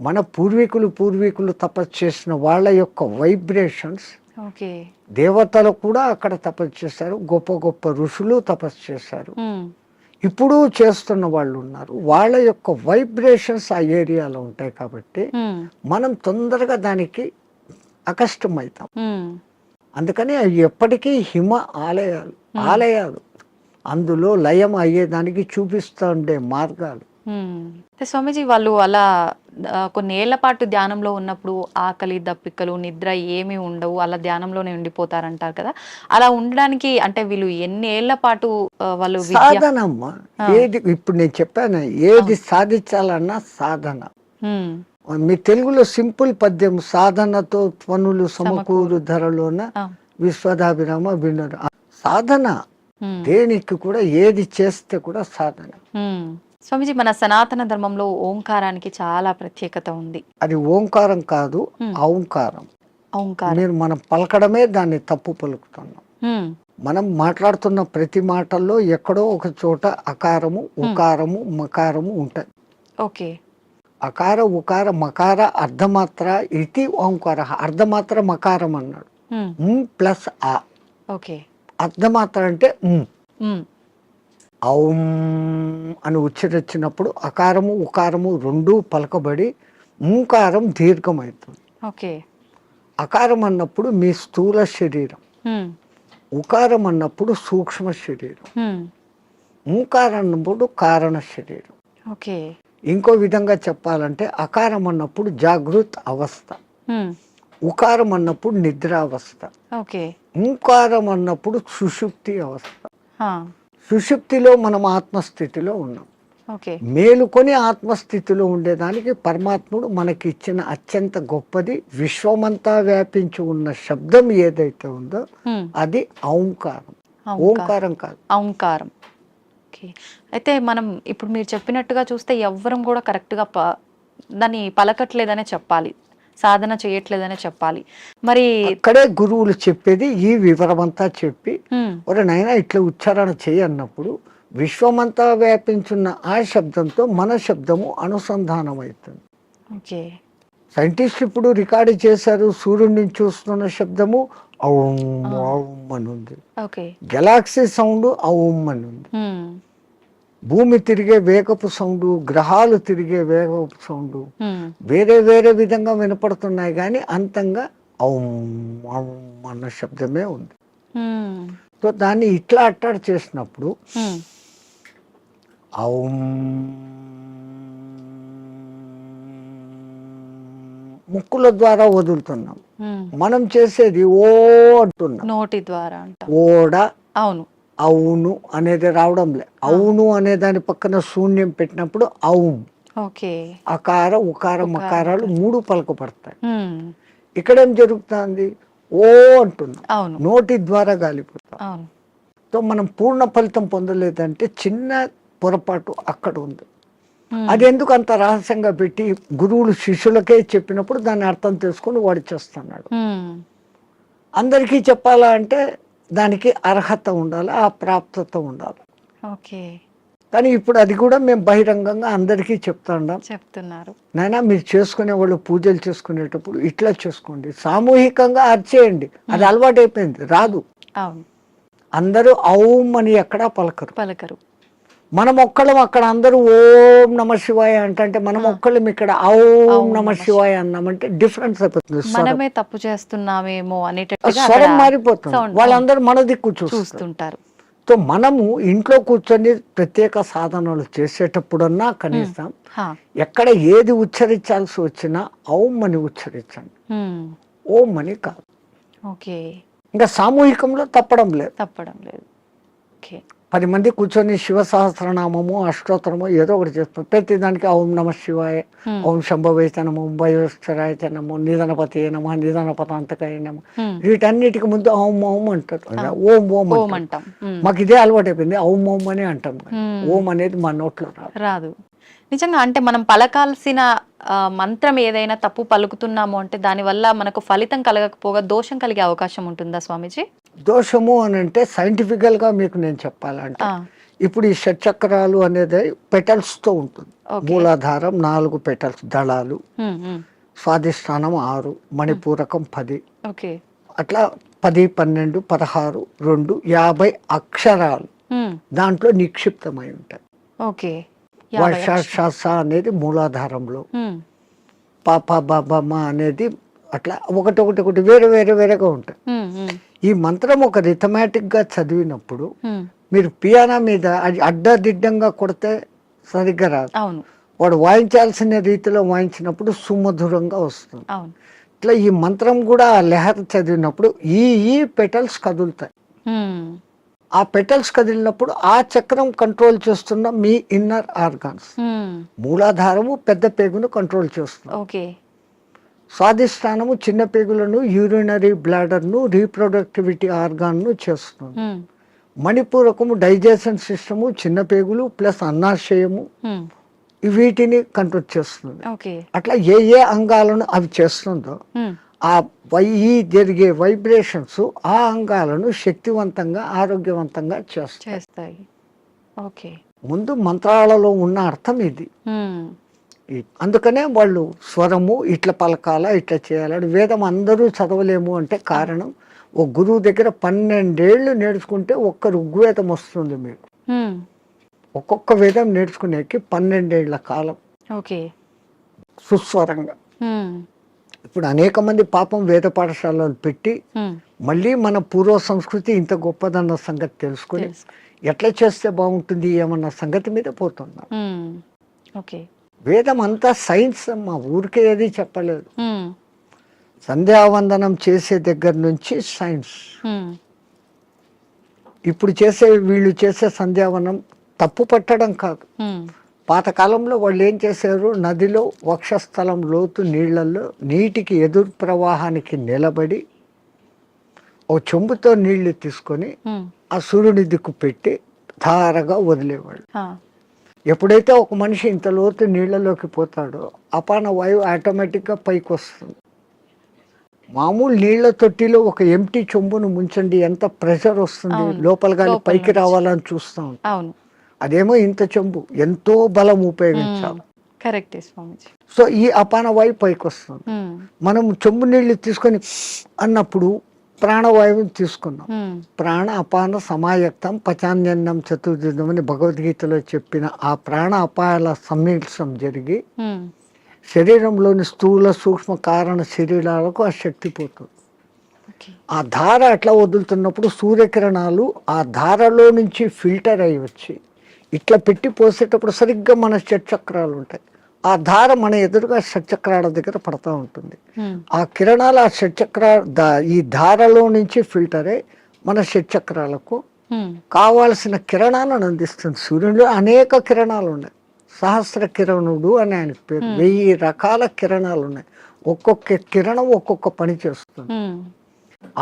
మన పూర్వీకులు తపస్సు చేసిన వాళ్ళ యొక్క వైబ్రేషన్స్, ఓకే. దేవతలు కూడా అక్కడ తపస్సు చేశారు, గొప్ప గొప్ప ఋషులు తపస్సు చేశారు, ఇప్పుడు చేస్తున్న వాళ్ళు ఉన్నారు. వాళ్ళ యొక్క వైబ్రేషన్స్ ఆ ఏరియాలో ఉంటాయి కాబట్టి మనం తొందరగా దానికి అకష్టమవుతాం. అందుకని అవి ఎప్పటికీ హిమ ఆలయాలు అందులో లయం అయ్యేదానికి చూపిస్తూ ఉండే మార్గాలు. స్వామీజీ, వాళ్ళు అలా కొన్ని ఏళ్ల పాటు ధ్యానంలో ఉన్నప్పుడు ఆకలి దప్పికలు నిద్ర ఏమీ ఉండవు, అలా ధ్యానంలోనే ఉండిపోతారంటారు కదా, అలా ఉండడానికి అంటే వీళ్ళు ఎన్ని ఏళ్ల పాటు వాళ్ళు సాధనమ్మా. ఏది ఇప్పుడు నేను చెప్పాను, ఏది సాధించాలన్నా సాధన. మీ తెలుగులో సింపుల్ పద్యం, సాధనతో పనులు సమకూరు ధరలోన విశ్వదాభిరామ వినర. సాధన దేనికి కూడా, ఏది చేస్తే కూడా సాధన. స్వామిజీ, మన సనాతన ధర్మంలో ఓంకారానికి చాలా ప్రత్యేకత ఉంది. అది ఓంకారం కాదు, ఔంకారం. మీరు మనం పలకడమే దాన్ని తప్పు పలుకుతున్నాం. మనం మాట్లాడుతున్న ప్రతి మాటల్లో ఎక్కడో ఒక చోట అకారము, ఉకారము, మకారము ఉంటాయి. ఓకే. అకార ఉకార మకార అర్ధమాత్ర ఇది ఓంకార. అర్ధమాత్ర మకారం అన్నాడు, ప్లస్ ఆ. ఓకే. అర్ధమాత్ర అంటే ఔం అని ఉచ్చరించినప్పుడు అకారము ఉకారము రెండూ పలకబడి ఓంకారం దీర్ఘమవుతుంది. ఓకే. అకారం అన్నప్పుడు మీ స్థూల శరీరం, ఉకారం అన్నప్పుడు సూక్ష్మ శరీరం, ఓంకారం అన్నప్పుడు కారణ శరీరం. ఓకే. ఇంకో విధంగా చెప్పాలంటే అకారం అన్నప్పుడు జాగృత్ అవస్థ, ఉకారం అన్నప్పుడు నిద్రావస్థ, ఓంకారం అన్నప్పుడు సుషుప్తి అవస్థ. సుషుప్తిలో మనం ఆత్మస్థితిలో ఉన్నాం. మేలుకొని ఆత్మస్థితిలో ఉండేదానికి పరమాత్ముడు మనకి ఇచ్చిన అత్యంత గొప్పది, విశ్వమంతా వ్యాపించి ఉన్న శబ్దం ఏదైతే ఉందో అది ఓంకారం. ఓంకారం కాదు, ఓంకారం. అయితే మనం ఇప్పుడు మీరు చెప్పినట్టుగా చూస్తే ఎవ్వరం కూడా కరెక్ట్గా దాన్ని పలకట్లేదనే చెప్పాలి, సాధన చేయట్లేదనే చెప్పాలి. మరి అక్కడే గురువులు చెప్పేది ఈ వివరమంతా చెప్పి, ఒరే నాయనా ఇట్లా ఉచ్చారణ చేయి అన్నప్పుడు విశ్వమంతా వ్యాపించున్న ఆ శబ్దంతో మన శబ్దము అనుసంధానం అవుతుంది. ఓకే. సైంటిస్ట్ ఇప్పుడు రికార్డు చేశారు, సూర్యుడిని చూస్తున్న శబ్దము ఔం ఔం అని ఉంది, గెలాక్సీ సౌండ్ ఔం అని ఉంది, భూమి తిరిగే వేగపు సౌండ్, గ్రహాలు తిరిగే వేగపు సౌండ్ వేరే వేరే విధంగా వినపడుతున్నాయి, కానీ అంతంగా ఔం ఔం అన్న శబ్దమే ఉంది. సో దాన్ని ఇట్లా అట్టాడు చేసినప్పుడు ఔం ముక్కుల ద్వారా వదులుతున్నాం, మనం చేసేది ఓ అంటున్నాం నోటి ద్వారా. ఓడ అవును అవును అనేది రావడం లే, అవును అనే దాని పక్కన శూన్యం పెట్టినప్పుడు ఔం. అకార ఉకార మకారాలు మూడు పలకపడతాయి. ఇక్కడేం జరుగుతుంది, ఓ అంటున్నాం, నోటి ద్వారా గాలిపోతాం. సో మనం పూర్ణ ఫలితం పొందలేదంటే చిన్న పొరపాటు అక్కడ ఉంది. అది ఎందుకు అంత రహస్యంగా పెట్టి గురువులు శిష్యులకే చెప్పినప్పుడు దాన్ని అర్థం చేసుకుని వాడు చేస్తున్నాడు. అందరికీ చెప్పాలా అంటే దానికి అర్హత ఉండాలి, ఆ ప్రాప్తత ఉండాలి. కానీ ఇప్పుడు అది కూడా మేము బహిరంగంగా అందరికీ చెప్తున్నారు. నాయనా మీరు చేసుకునే వాళ్ళు పూజలు చేసుకునేటప్పుడు ఇట్లా చేసుకోండి, సామూహికంగా అర్చేయండి. అది అలవాటు అయిపోయింది, రాదు. అందరూ ఔం అని ఎక్కడా పలకరు. మనం ఒక్కళ్ళం అక్కడ అందరూ ఓం నమ శివాయ అంటే మనం ఒక్కళ్ళం ఇక్కడ ఔం నమ శివాయ అన్నామంటే డిఫరెన్స్ అయిపోతుంది. మనమే తప్పు చేస్తున్నామేమో స్వరం మారిపోతుంది, వాళ్ళందరూ మన దిక్కు చూస్తుంటారు. సో మనము ఇంట్లో కూర్చొని ప్రత్యేక సాధనలు చేసేటప్పుడన్నా కనీసం ఎక్కడ ఏది ఉచ్చరించాల్సి వచ్చినా ఔం అని ఉచ్చరించండి, ఓం అని కాదు. ఇంకా సామూహికంలో తప్పడం లేదు. 10 మంది కూర్చొని శివ సహస్రనామము అష్టోత్తరము ఏదో ఒకటి చేస్తారు. ప్రతి దానికి ఓం నమ శివాయ, ఓం శంభవే నమో, భయోశ్వరాయ నమో, నిధనపతి నమ, నిధనపతాంతకాయ నమ, వీటన్నిటికి ముందు ఓం ఓం అంటారు. ఓం ఓం అంటాం. మాకు ఇదే అలవాటు అయిపోయింది, ఓం ఓం అని అంటాం. ఓం అనేది మా నోట్లో రాదు. నిజంగా అంటే మనం పలకాల్సిన మంత్రం ఏదైనా తప్పు పలుకుతున్నాము అంటే దానివల్ల మనకు ఫలితం కలగకపోగా దోషం కలిగే అవకాశం ఉంటుందా స్వామీజీ? దోషము అని అంటే సైంటిఫికల్గా మీకు నేను చెప్పాలంటే ఆ, ఇప్పుడు ఈ షట్చక్రాలు అనేది పెటల్స్తో ఉంటుంది. ఓకే. మూలాధారం 4 పెటల్స్ దళాలు, ఉమ్, ఉమ్, స్వాధిష్టానం 6, మణిపూరకం 10, ఓకే. అట్లా 10, 12, 16, 2, 50 అక్షరాలు ఉమ్, దాంట్లో నిక్షిప్తమై ఉంటాయి. ఓకే. వర్ష అనేది మూలాధారంలో, ఉమ్, పాప బాబమ్మ అనేది అట్లా ఒకటి వేరే వేరే వేరేగా ఉంటాయి. ఉమ్, ఉమ్, ఈ మంత్రం ఒక రిథమాటిక్గా చదివినప్పుడు ఉమ్, మీరు పియానో మీద అది అడ్డదిడ్డంగా కొడితే సరిగ్గా రాదు. అవును, వాడు వాయించాల్సిన రీతిలో వాయించినప్పుడు సుమధురంగా వస్తుంది. అవును. ఇట్లా ఈ మంత్రం కూడా ఆ లెహర్ చదివినప్పుడు ఈ పెటల్స్ కదులుతాయి. ఉమ్, ఆ పెటల్స్ కదిలినప్పుడు ఆ చక్రం కంట్రోల్ చేస్తున్న మీ ఇన్నర్ ఆర్గాన్స్. ఉమ్, మూలాధారము పెద్ద పేగును కంట్రోల్ చేస్తుంది. ఓకే. స్వాధిష్టానము చిన్న పేగులను, యూరినరీ బ్లాడర్ను, రీప్రొడక్టివిటీ ఆర్గాన్ను చేస్తుంది. ఉమ్, మణిపూరకము డైజెషన్ సిస్టము, చిన్న పేగులు ప్లస్ అన్నాశయము ఉమ్, వీటిని కంట్రోల్ చేస్తుంది. ఓకే. అట్లా ఏ అంగాలను అవి చేస్తుందో ఉమ్, ఆ ఈ జరిగే వైబ్రేషన్స్ ఆ అంగాలను శక్తివంతంగా ఆరోగ్యవంతంగా చేస్తాయి. చేస్తాయి. ఓకే. ముందు మంత్రాలలో ఉన్న అర్థం ఇది. ఉమ్, అందుకనే వాళ్ళు స్వరము ఇట్లా పలకాల ఇట్లా చేయాలని. వేదం అందరూ చదవలేము అంటే కారణం ఓ గురువు దగ్గర 12 ఏళ్ళు నేర్చుకుంటే ఒక్క ఋగ్వేదం వస్తుంది మీకు. ఉమ్, ఒక్కొక్క వేదం నేర్చుకునేకి 12 ఏళ్ల కాలం ఓకే. సుస్వరంగా. ఉమ్, ఇప్పుడు అనేక మంది పాపం వేద పాఠశాలలు పెట్టి ఉమ్, మళ్ళీ మన పూర్వ సంస్కృతి ఇంత గొప్పదన్న సంగతి తెలుసుకుని తెలుసు. ఎట్లా చేస్తే బాగుంటుంది ఏమన్న సంగతి మీద పోతున్నారు. ఉమ్, ఓకే. వేదం అంతా సైన్స్ అమ్మా, ఊరికే ఏది చెప్పలేదు. ఉమ్, సంధ్యావందనం చేసే దగ్గర నుంచి సైన్స్. ఉమ్, ఇప్పుడు వీళ్ళు చేసే సంధ్యావనం తప్పు పట్టడం కాదు. ఉమ్, పాతకాలంలో వాళ్ళు ఏం చేశారు, నదిలో వక్షస్థలం లోతు నీళ్లలో నీటికి ఎదురు ప్రవాహానికి నిలబడి ఓ చెంబుతో నీళ్లు తీసుకొని ఉమ్, ఆ సూర్యుని దిక్కు పెట్టి ధారగా వదిలేవాళ్ళు. ఆ, ఎప్పుడైతే ఒక మనిషి ఇంత లోతు నీళ్లలోకి పోతాడో అపాన వాయువు ఆటోమేటిక్గా పైకి వస్తుంది. మామూలు నీళ్ల తొట్టిలో ఒక ఎంటీ చెంబును ముంచండి, ఎంత ప్రెషర్ వస్తుంది, అవును. లోపల కానీ లోపల పైకి నుంచి. రావాలని చూస్తాం. అవును. అదేమో ఇంత చెంబు, ఎంతో బలం ఉపయోగించాలి. కరెక్టే స్వామిజీ. సో ఈ అపాన వాయువు పైకి వస్తుంది. ఉమ్, మనం చెంబు నీళ్లు తీసుకొని అన్నప్పుడు ప్రాణవాయువుని తీసుకున్నాం. ఉమ్, ప్రాణ అపాన సమాయక్తం పచాన్యన్నం చతుర్దినం అని భగవద్గీతలో చెప్పిన ఆ ప్రాణ అపాయాల సమ్మిళనం జరిగి ఉమ్, శరీరంలోని స్థూల సూక్ష్మ కారణ శరీరాలకు ఆ శక్తి పోతుంది. ఓకే. ఆ ధార అట్లా వదులుతున్నప్పుడు సూర్యకిరణాలు ఆ ధారలో నుంచి ఫిల్టర్ అయ్యి వచ్చి ఇట్లా పెట్టి పోసేటప్పుడు సరిగ్గా మన షట్చక్రాలు ఉంటాయి. ఆ ధార మన ఎదురుగా షట్చక్రాల దగ్గర పడతా ఉంటుంది. ఉమ్, ఆ కిరణాలు ఆ ఈ ధారలో నుంచి ఫిల్టర్ అయ్యి మన షట్చక్రాలకు ఉమ్, కావాల్సిన కిరణాలను అందిస్తుంది. సూర్యుడిలో అనేక కిరణాలు ఉన్నాయి. సహస్ర కిరణుడు అని ఆయనకు పేరు. 1000 రకాల కిరణాలు ఉన్నాయి. ఒక్కొక్క కిరణం ఒక్కొక్క పని చేస్తుంది. ఉమ్,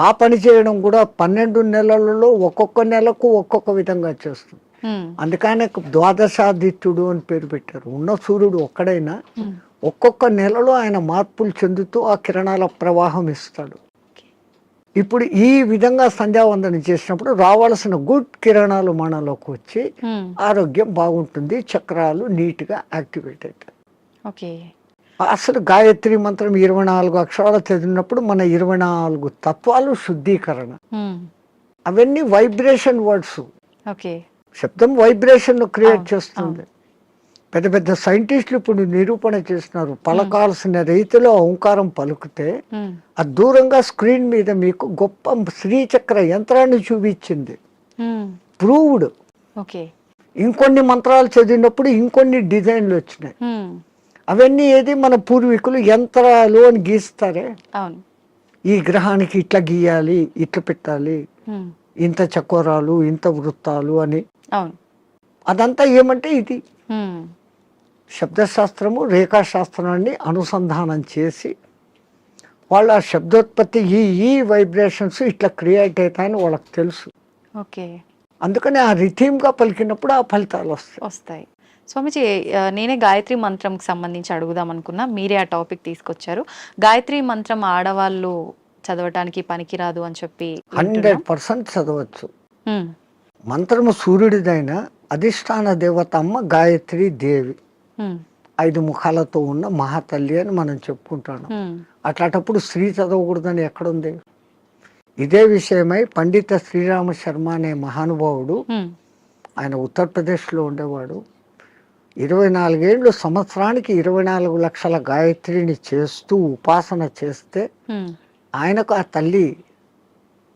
ఆ పని చేయడం కూడా 12 నెలలలో ఒక్కొక్క నెలకు ఒక్కొక్క విధంగా చేస్తుంది. ఉమ్, అందుకనే ద్వాదశాదిత్యుడు అని పేరు పెట్టారు. ఉన్న సూర్యుడు ఒక్కడైనా ఉమ్, ఒక్కొక్క నెలలో ఆయన మార్పులు చెందుతూ ఆ కిరణాల ప్రవాహం ఇస్తాడు. ఇప్పుడు ఈ విధంగా సంధ్యావందనం చేసినప్పుడు రావాల్సిన గుడ్ కిరణాలు మనలోకి వచ్చి ఉమ్, ఆరోగ్యం బాగుంటుంది. చక్రాలు నీట్గా యాక్టివేట్ అవుతాయి. ఓకే. అసలు గాయత్రి మంత్రం 24 అక్షరాలు చదివినప్పుడు మన 24 తత్వాలు శుద్ధీకరణ. ఉమ్, అవన్నీ వైబ్రేషన్ వర్డ్స్. ఓకే. శబ్దం వైబ్రేషన్ క్రియేట్ చేస్తుంది. పెద్ద పెద్ద సైంటిస్టులు ఇప్పుడు నిరూపణ చేస్తున్నారు. పలకాల్సిన రీతిలో ఓంకారం పలుకుతే ఉమ్, అది దూరంగా స్క్రీన్ మీద మీకు గొప్ప శ్రీచక్ర యంత్రాన్ని చూపించింది. ఉమ్, ప్రూవ్డ్. ఓకే. ఇంకొన్ని మంత్రాలు చదివినప్పుడు ఇంకొన్ని డిజైన్లు వచ్చినాయి. ఉమ్, అవన్నీ ఏది మన పూర్వీకులు యంత్రాలు అని గీస్తారే. అవును. ఈ గ్రహానికి ఇట్లా గీయాలి, ఇట్లా పెట్టాలి, ఉమ్, ఇంత చకోరాలు, ఇంత వృత్తాలు అని. అవును. అదంతా ఏమంటే ఇది ఉమ్, శబ్దశాస్త్రము రేఖాశాస్త్రాన్ని అనుసంధానం చేసి వాళ్ళు ఆ శబ్దోత్పత్తి ఈ వైబ్రేషన్స్ ఇట్లా క్రియేట్ అవుతాయని వాళ్ళకి తెలుసు. ఓకే. అందుకని ఆ రిథీమ్గా పలికినప్పుడు ఆ ఫలితాలు వస్తాయి. స్వామిజీ, నేనే గాయత్రి మంత్రంకి సంబంధించి అడుగుదాం అనుకున్నా, మీరే ఆ టాపిక్ తీసుకొచ్చారు. గాయత్రి మంత్రం ఆడవాళ్ళు చదవటానికి పనికిరాదు అని చెప్పి 100% చదవచ్చు. ఉమ్, మంత్రము సూర్యుడిదైన అధిష్టాన దేవత అమ్మ గాయత్రి దేవి, ఉమ్, 5 ముఖాలతో ఉన్న మహాతల్లి అని మనం చెప్పుకుంటాను. ఉమ్, అట్లాంటప్పుడు స్త్రీ చదవకూడదని ఎక్కడుంది? ఇదే విషయమై పండిత శ్రీరామ శర్మ అనే మహానుభావుడు, ఉమ్, ఆయన ఉత్తరప్రదేశ్లో ఉండేవాడు. 24 ఏళ్ళు సంవత్సరానికి 24 లక్షల గాయత్రిని చేస్తూ ఉపాసన చేస్తే ఉమ్, ఆయనకు ఆ తల్లి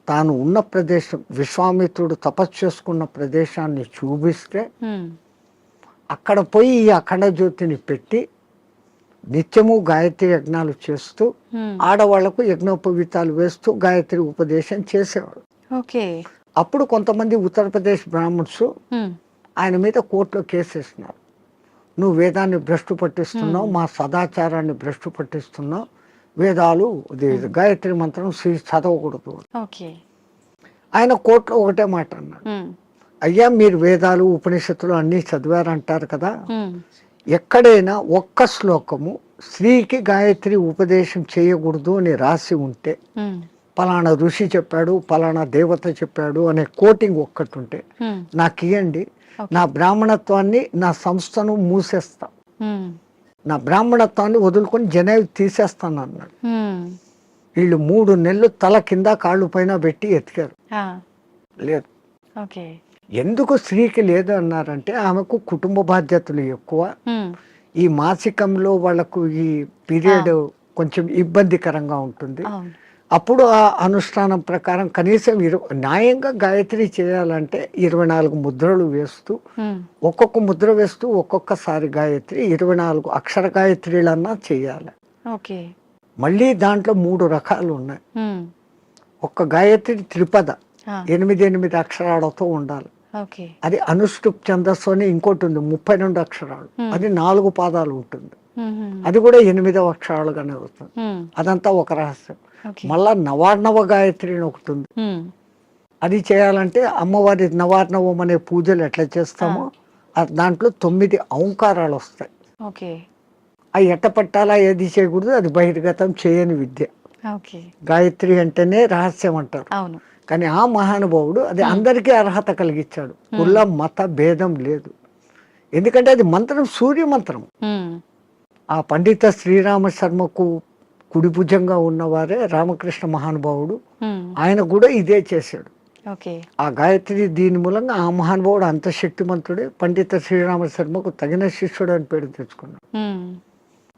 తాను ఉన్న ప్రదేశం, విశ్వామిత్రుడు తపస్సు చేసుకున్న ప్రదేశాన్ని చూపిస్తే ఉమ్, అక్కడ పోయి ఈ అఖండ జ్యోతిని పెట్టి నిత్యము గాయత్రి యజ్ఞాలు చేస్తూ ఉమ్, ఆడవాళ్లకు యజ్ఞోపవీతాలు వేస్తూ గాయత్రి ఉపదేశం చేసేవాడు. ఓకే. అప్పుడు కొంతమంది ఉత్తరప్రదేశ్ బ్రాహ్మణ్స్ ఉమ్, ఆయన మీద కోర్టులో కేసేసినారు. నువ్వు వేదాన్ని భ్రష్టు పట్టిస్తున్నావు, మా సదాచారాన్ని భ్రష్టు పట్టిస్తున్నావు, వేదాలు గాయత్రి మంత్రం చదవకూడదు. ఓకే. ఆయన కోర్టులో ఒకటే మాట అన్నాడు, ఉమ్, అయ్యా మీరు వేదాలు ఉపనిషత్తులు అన్నీ చదివారంటారు కదా, ఉమ్, ఎక్కడైనా ఒక్క శ్లోకము స్త్రీకి గాయత్రి ఉపదేశం చేయకూడదు అని రాసి ఉంటే, ఉమ్, పలానా ఋషి చెప్పాడు, పలానా దేవత చెప్పాడు అనే కోటింగ్ ఒక్కటి ఉంటే ఉమ్, నాకు ఇవ్వండి, నా బ్రాహ్మణత్వాన్ని, నా సంస్థను మూసేస్తా, ఉమ్, నా బ్రాహ్మణత్వాన్ని వదులుకొని జనేవి తీసేస్తాను అన్నాడు. ఉమ్, వీళ్ళు 3 నెలలు తల కింద కాళ్ళు పైన పెట్టి ఎతికారు, ఆ, లేదు. ఓకే. ఎందుకు స్త్రీకి లేదు అన్నారంటే ఆమెకు కుటుంబ బాధ్యతలు ఎక్కువ, ఉమ్, ఈ మాసికంలో వాళ్ళకు ఈ పీరియడ్ కొంచెం ఇబ్బందికరంగా ఉంటుంది. అవును. అప్పుడు ఆ అనుష్ఠానం ప్రకారం కనీసం న్యాయంగా గాయత్రి చేయాలంటే 24 ముద్రలు వేస్తూ, ఉమ్, ఒక్కొక్క ముద్ర వేస్తూ ఒక్కొక్కసారి గాయత్రి 24 అక్షర గాయత్రిలన్నా చేయాలి. ఓకే. మళ్ళీ దాంట్లో 3 రకాలు ఉన్నాయి. ఉమ్, ఒక్క గాయత్రి త్రిపద ఆ, 8 అక్షరాలతో ఉండాలి. ఓకే. అది అనుష్ఠుప్ ఛందస్సు అని ఇంకోటి ఉంది 32 అక్షరాలు, అది 4 పాదాలు ఉంటుంది, ఉమ్, ఉమ్, అది కూడా 8వ అక్షరాలుగానే వస్తుంది. ఉమ్, అదంతా ఒక రహస్యం. ఓకే. మళ్ళా నవార్ణవ గాయత్రి అని ఒకటి ఉంది, ఉమ్, అది చేయాలంటే అమ్మవారి నవార్ణవం అనే పూజలు ఎట్లా చేస్తామో దాంట్లో 9 ఔంకారాలు వస్తాయి. ఓకే. అవి ఎట్ట పట్టాలా, ఏది చేయకూడదు, అది బహిర్గతం చేయని విద్య. ఓకే. గాయత్రి అంటేనే రహస్యం అంటారు. అవును. కానీ ఆ మహానుభావుడు అది అందరికీ అర్హత కలిగించాడు, కుల మత భేదం లేదు. ఎందుకంటే అది మంత్రం సూర్య మంత్రం. ఉమ్, ఆ పండిత శ్రీరామ శర్మకు కుడి భుజంగా ఉన్నవారే రామకృష్ణ మహానుభావుడు, ఉమ్, ఆయన కూడా ఇదే చేశాడు. ఓకే. ఆ గాయత్రి దీని మూలంగా ఆ మహానుభావుడు అంత శక్తిమంతుడే పండిత శ్రీరామ శర్మకు తగిన శిష్యుడు అని పేరు తెచ్చుకున్నాడు. ఉమ్,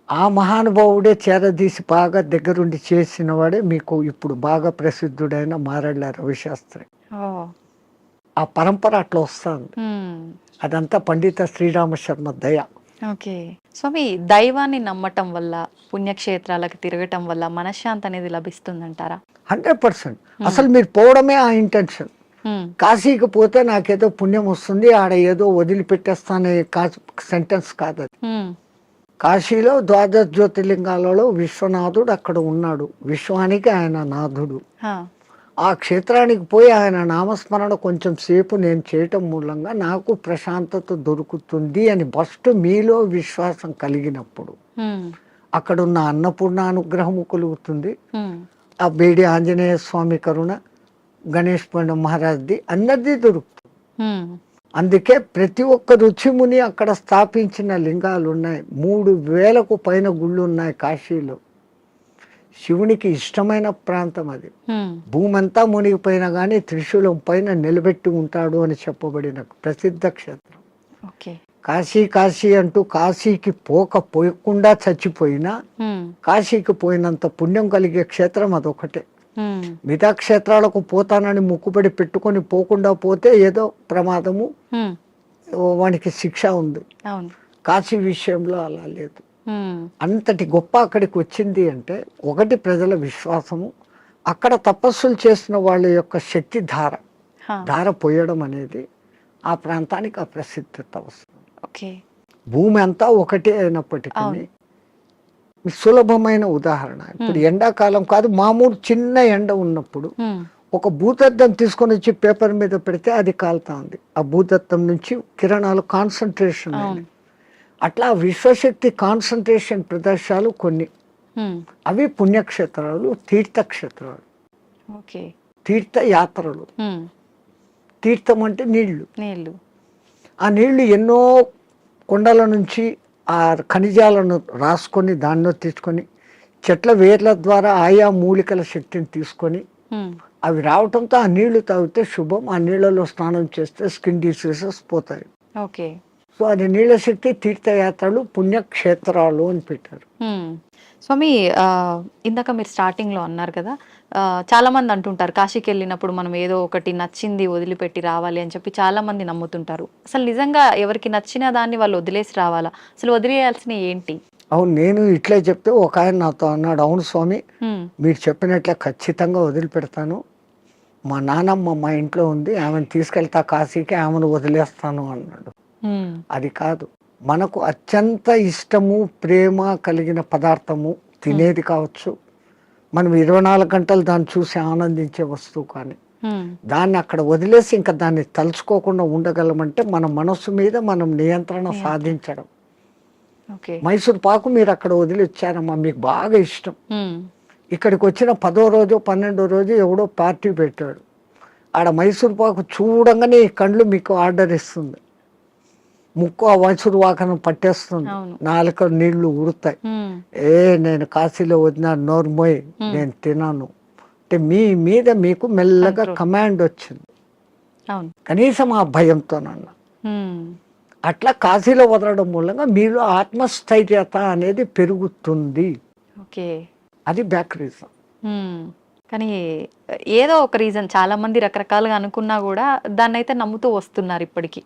ఆ మహానుభావుడే చేరదీసి బాగా దగ్గరుండి చేసిన వాడే మీకు ఇప్పుడు బాగా ప్రసిద్ధుడైన మారెళ్ళ రవిశాస్త్రి. ఓ, ఆ పరంపర అట్లా వస్తుంది. ఉమ్, అదంతా పండిత శ్రీరామ శర్మ దయ. ఓకే. స్వామి, దైవాన్ని నమ్మటం వల్ల, పుణ్యక్షేత్రాలకు తిరగటం వల్ల మనశ్శాంతి అనేది లభిస్తుందంటారా? 100%. అసలు మీరు పోవడమే ఆ ఇంటెన్షన్. ఉమ్, కాశీకి పోతే నాకేదో పుణ్యం వస్తుంది, ఆడ ఏదో వదిలిపెట్టేస్తానే సెంటెన్స్ కాదు అది. ఉమ్, కాశీలో 12 జ్యోతిర్లింగాలలో విశ్వనాథుడు అక్కడ ఉన్నాడు, విశ్వానికి ఆయన నాథుడు. ఆ, ఆ క్షేత్రానికి పోయి ఆయన నామస్మరణ కొంచెం సేపు నేను చేయటం మూలంగా నాకు ప్రశాంతత దొరుకుతుంది అని ఫస్ట్ మీలో విశ్వాసం కలిగినప్పుడు ఉమ్, అక్కడున్న అన్నపూర్ణ అనుగ్రహము కలుగుతుంది. ఉమ్, ఆ బేడి ఆంజనేయ స్వామి కరుణ, గణేష్ పండు మహారాజ్ది అందరిది దొరుకుతుంది. ఉమ్, అందుకే ప్రతి ఒక్క రుచిముని అక్కడ స్థాపించిన లింగాలు ఉన్నాయి. 3000కు పైన గుళ్ళు ఉన్నాయి కాశీలో. శివునికి ఇష్టమైన ప్రాంతం అది. ఉమ్, భూమి అంతా మునిగిపోయినా కానీ త్రిశూలం పైన నిలబెట్టి ఉంటాడు అని చెప్పబడిన ప్రసిద్ధ క్షేత్రం ఓకే. కాశీ. కాశీ అంటూ కాశీకి పోకుండా చచ్చిపోయినా ఉమ్, కాశీకి పోయినంత పుణ్యం కలిగే క్షేత్రం అదొకటే. ఉమ్, మిగతా క్షేత్రాలకు పోతానని ముక్కుబడి పెట్టుకొని పోకుండా పోతే ఏదో ప్రమాదము, ఉమ్, వానికి శిక్ష ఉంది. అవును. కాశీ విషయంలో అలా లేదు. ఉమ్, అంతటి గొప్ప అక్కడికి వచ్చింది అంటే ఒకటి ప్రజల విశ్వాసము, అక్కడ తపస్సులు చేసిన వాళ్ళ యొక్క శక్తి హా, ధార పోయడం అనేది ఆ ప్రాంతానికి ఆ ప్రసిద్ధత వస్తుంది. ఓకే. భూమి అంతా ఒకటే అయినప్పటికీ అవును. సులభమైన ఉదాహరణ, ఇప్పుడు ఎండాకాలం కాదు, మామూలు చిన్న ఎండ ఉన్నప్పుడు ఉమ్, ఒక భూతద్దం తీసుకొని వచ్చి పేపర్ మీద పెడితే అది కాలుతా ఉంది. ఆ భూతద్దం నుంచి కిరణాలు కాన్సన్ట్రేషన్ అవును. అయినాయి. అట్లా విశ్వశక్తి కాన్సన్ట్రేషన్ ప్రదేశాలు కొన్ని అవి పుణ్యక్షేత్రాలు, తీర్థక్షేత్రాలు, ఓకే. తీర్థయాత్రలు. తీర్థం అంటే నీళ్లు. నీళ్ళు. ఆ నీళ్లు ఎన్నో కొండల నుంచి ఆ ఖనిజాలను రాసుకొని దానిలో తీసుకొని చెట్ల వేర్ల ద్వారా ఆయా మూలికల శక్తిని తీసుకొని అవి రావటంతో ఆ నీళ్లు తాగితే శుభం. ఆ నీళ్లలో స్నానం చేస్తే స్కిన్ డిసీజెస్ పోతాయి. ఓకే. సో అది నీళ్ళ శక్తి, తీర్థయాత్రలు, పుణ్యక్షేత్రాలు అని పెట్టారు. స్వామి, ఇందాక మీరు స్టార్టింగ్లో అన్నారు కదా, చాలా మంది అంటుంటారు కాశీకి వెళ్ళినప్పుడు మనం ఏదో ఒకటి నచ్చింది వదిలిపెట్టి రావాలి అని చెప్పి చాలా మంది నమ్ముతుంటారు. అసలు నిజంగా ఎవరికి నచ్చిన దాన్ని వాళ్ళు వదిలేసి రావాలా? అసలు వదిలేయాల్సిన ఏంటి? అవును, నేను ఇట్లే చెప్తే ఒక ఆయన నాతో అన్నాడు, అవును స్వామి మీరు చెప్పినట్లే ఖచ్చితంగా వదిలిపెడతాను. మా నానమ్మ మా ఇంట్లో ఉంది, ఆమెను తీసుకెళ్తా కాశీకి, ఆమెను వదిలేస్తాను అన్నాడు. అది కాదు, మనకు అత్యంత ఇష్టము ప్రేమ కలిగిన పదార్థము తినేది కావచ్చు, మనం 24 గంటలు దాన్ని చూసి ఆనందించే వస్తువు, కానీ దాన్ని అక్కడ వదిలేసి ఇంకా దాన్ని తలుచుకోకుండా ఉండగలమంటే మన మనస్సు మీద మనం నియంత్రణ సాధించడం. మైసూర్ పాకు మీరు అక్కడ వదిలి వచ్చారమ్మా, మీకు బాగా ఇష్టం. ఇక్కడికి వచ్చిన 10వ రోజు 12వ రోజు ఎవడో పార్టీ పెట్టాడు, ఆడ మైసూర్ పాకు చూడంగానే ఈ కళ్ళు మీకు ఆర్డర్ ఇస్తుంది, ముక్కు ఆ మైసూర్ పాకను పట్టేస్తుంది, నాలుక నీళ్లు ఉడతాయి. నేను కాశీలో వదిన నోర్మోయ్, నేను తినాను అంటే మీ మీద మీకు మెల్లగా కమాండ్ వచ్చింది, కనీసం ఆ భయంతోనన్నా. అట్లా కాశీలో వదలడం మూలంగా మీలో ఆత్మస్థైర్యత అనేది పెరుగుతుంది. అది బ్యాక్ రీజన్. కానీ ఏదో ఒక రీజన్, చాలా మంది రకరకాలుగా అనుకున్నా కూడా దాన్ని అయితే నమ్ముతూ వస్తున్నారు ఇప్పటికీ.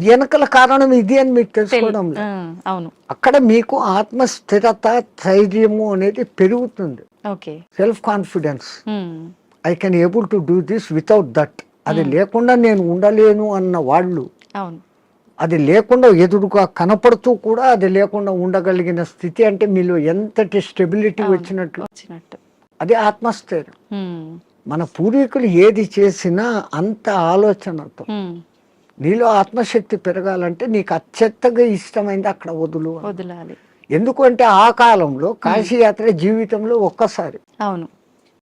వెనకల కారణం ఇది అని మీకు తెలుసుకోవడం లేదు. అవును, అక్కడ మీకు ఆత్మస్థిరత, ధైర్యము అనేది పెరుగుతుంది. Self confidence, I can able to do this without that. అది లేకుండా నేను ఉండలేను అన్న వాళ్ళు, అది లేకుండా ఎదురుగా కనపడుతూ కూడా అది లేకుండా ఉండగలిగిన స్థితి అంటే మీలో ఎంతటి స్టెబిలిటీ వచ్చినట్లు. అది ఆత్మస్థైర్యం. మన పూర్వీకులు ఏది చేసినా అంత ఆలోచనతో. నీలో ఆత్మశక్తి పెరగాలంటే నీకు అత్యంతగా ఇష్టమైంది అక్కడ వదలాలి. ఎందుకంటే ఆ కాలంలో కాశీయాత్ర జీవితంలో ఒక్కసారి. అవును,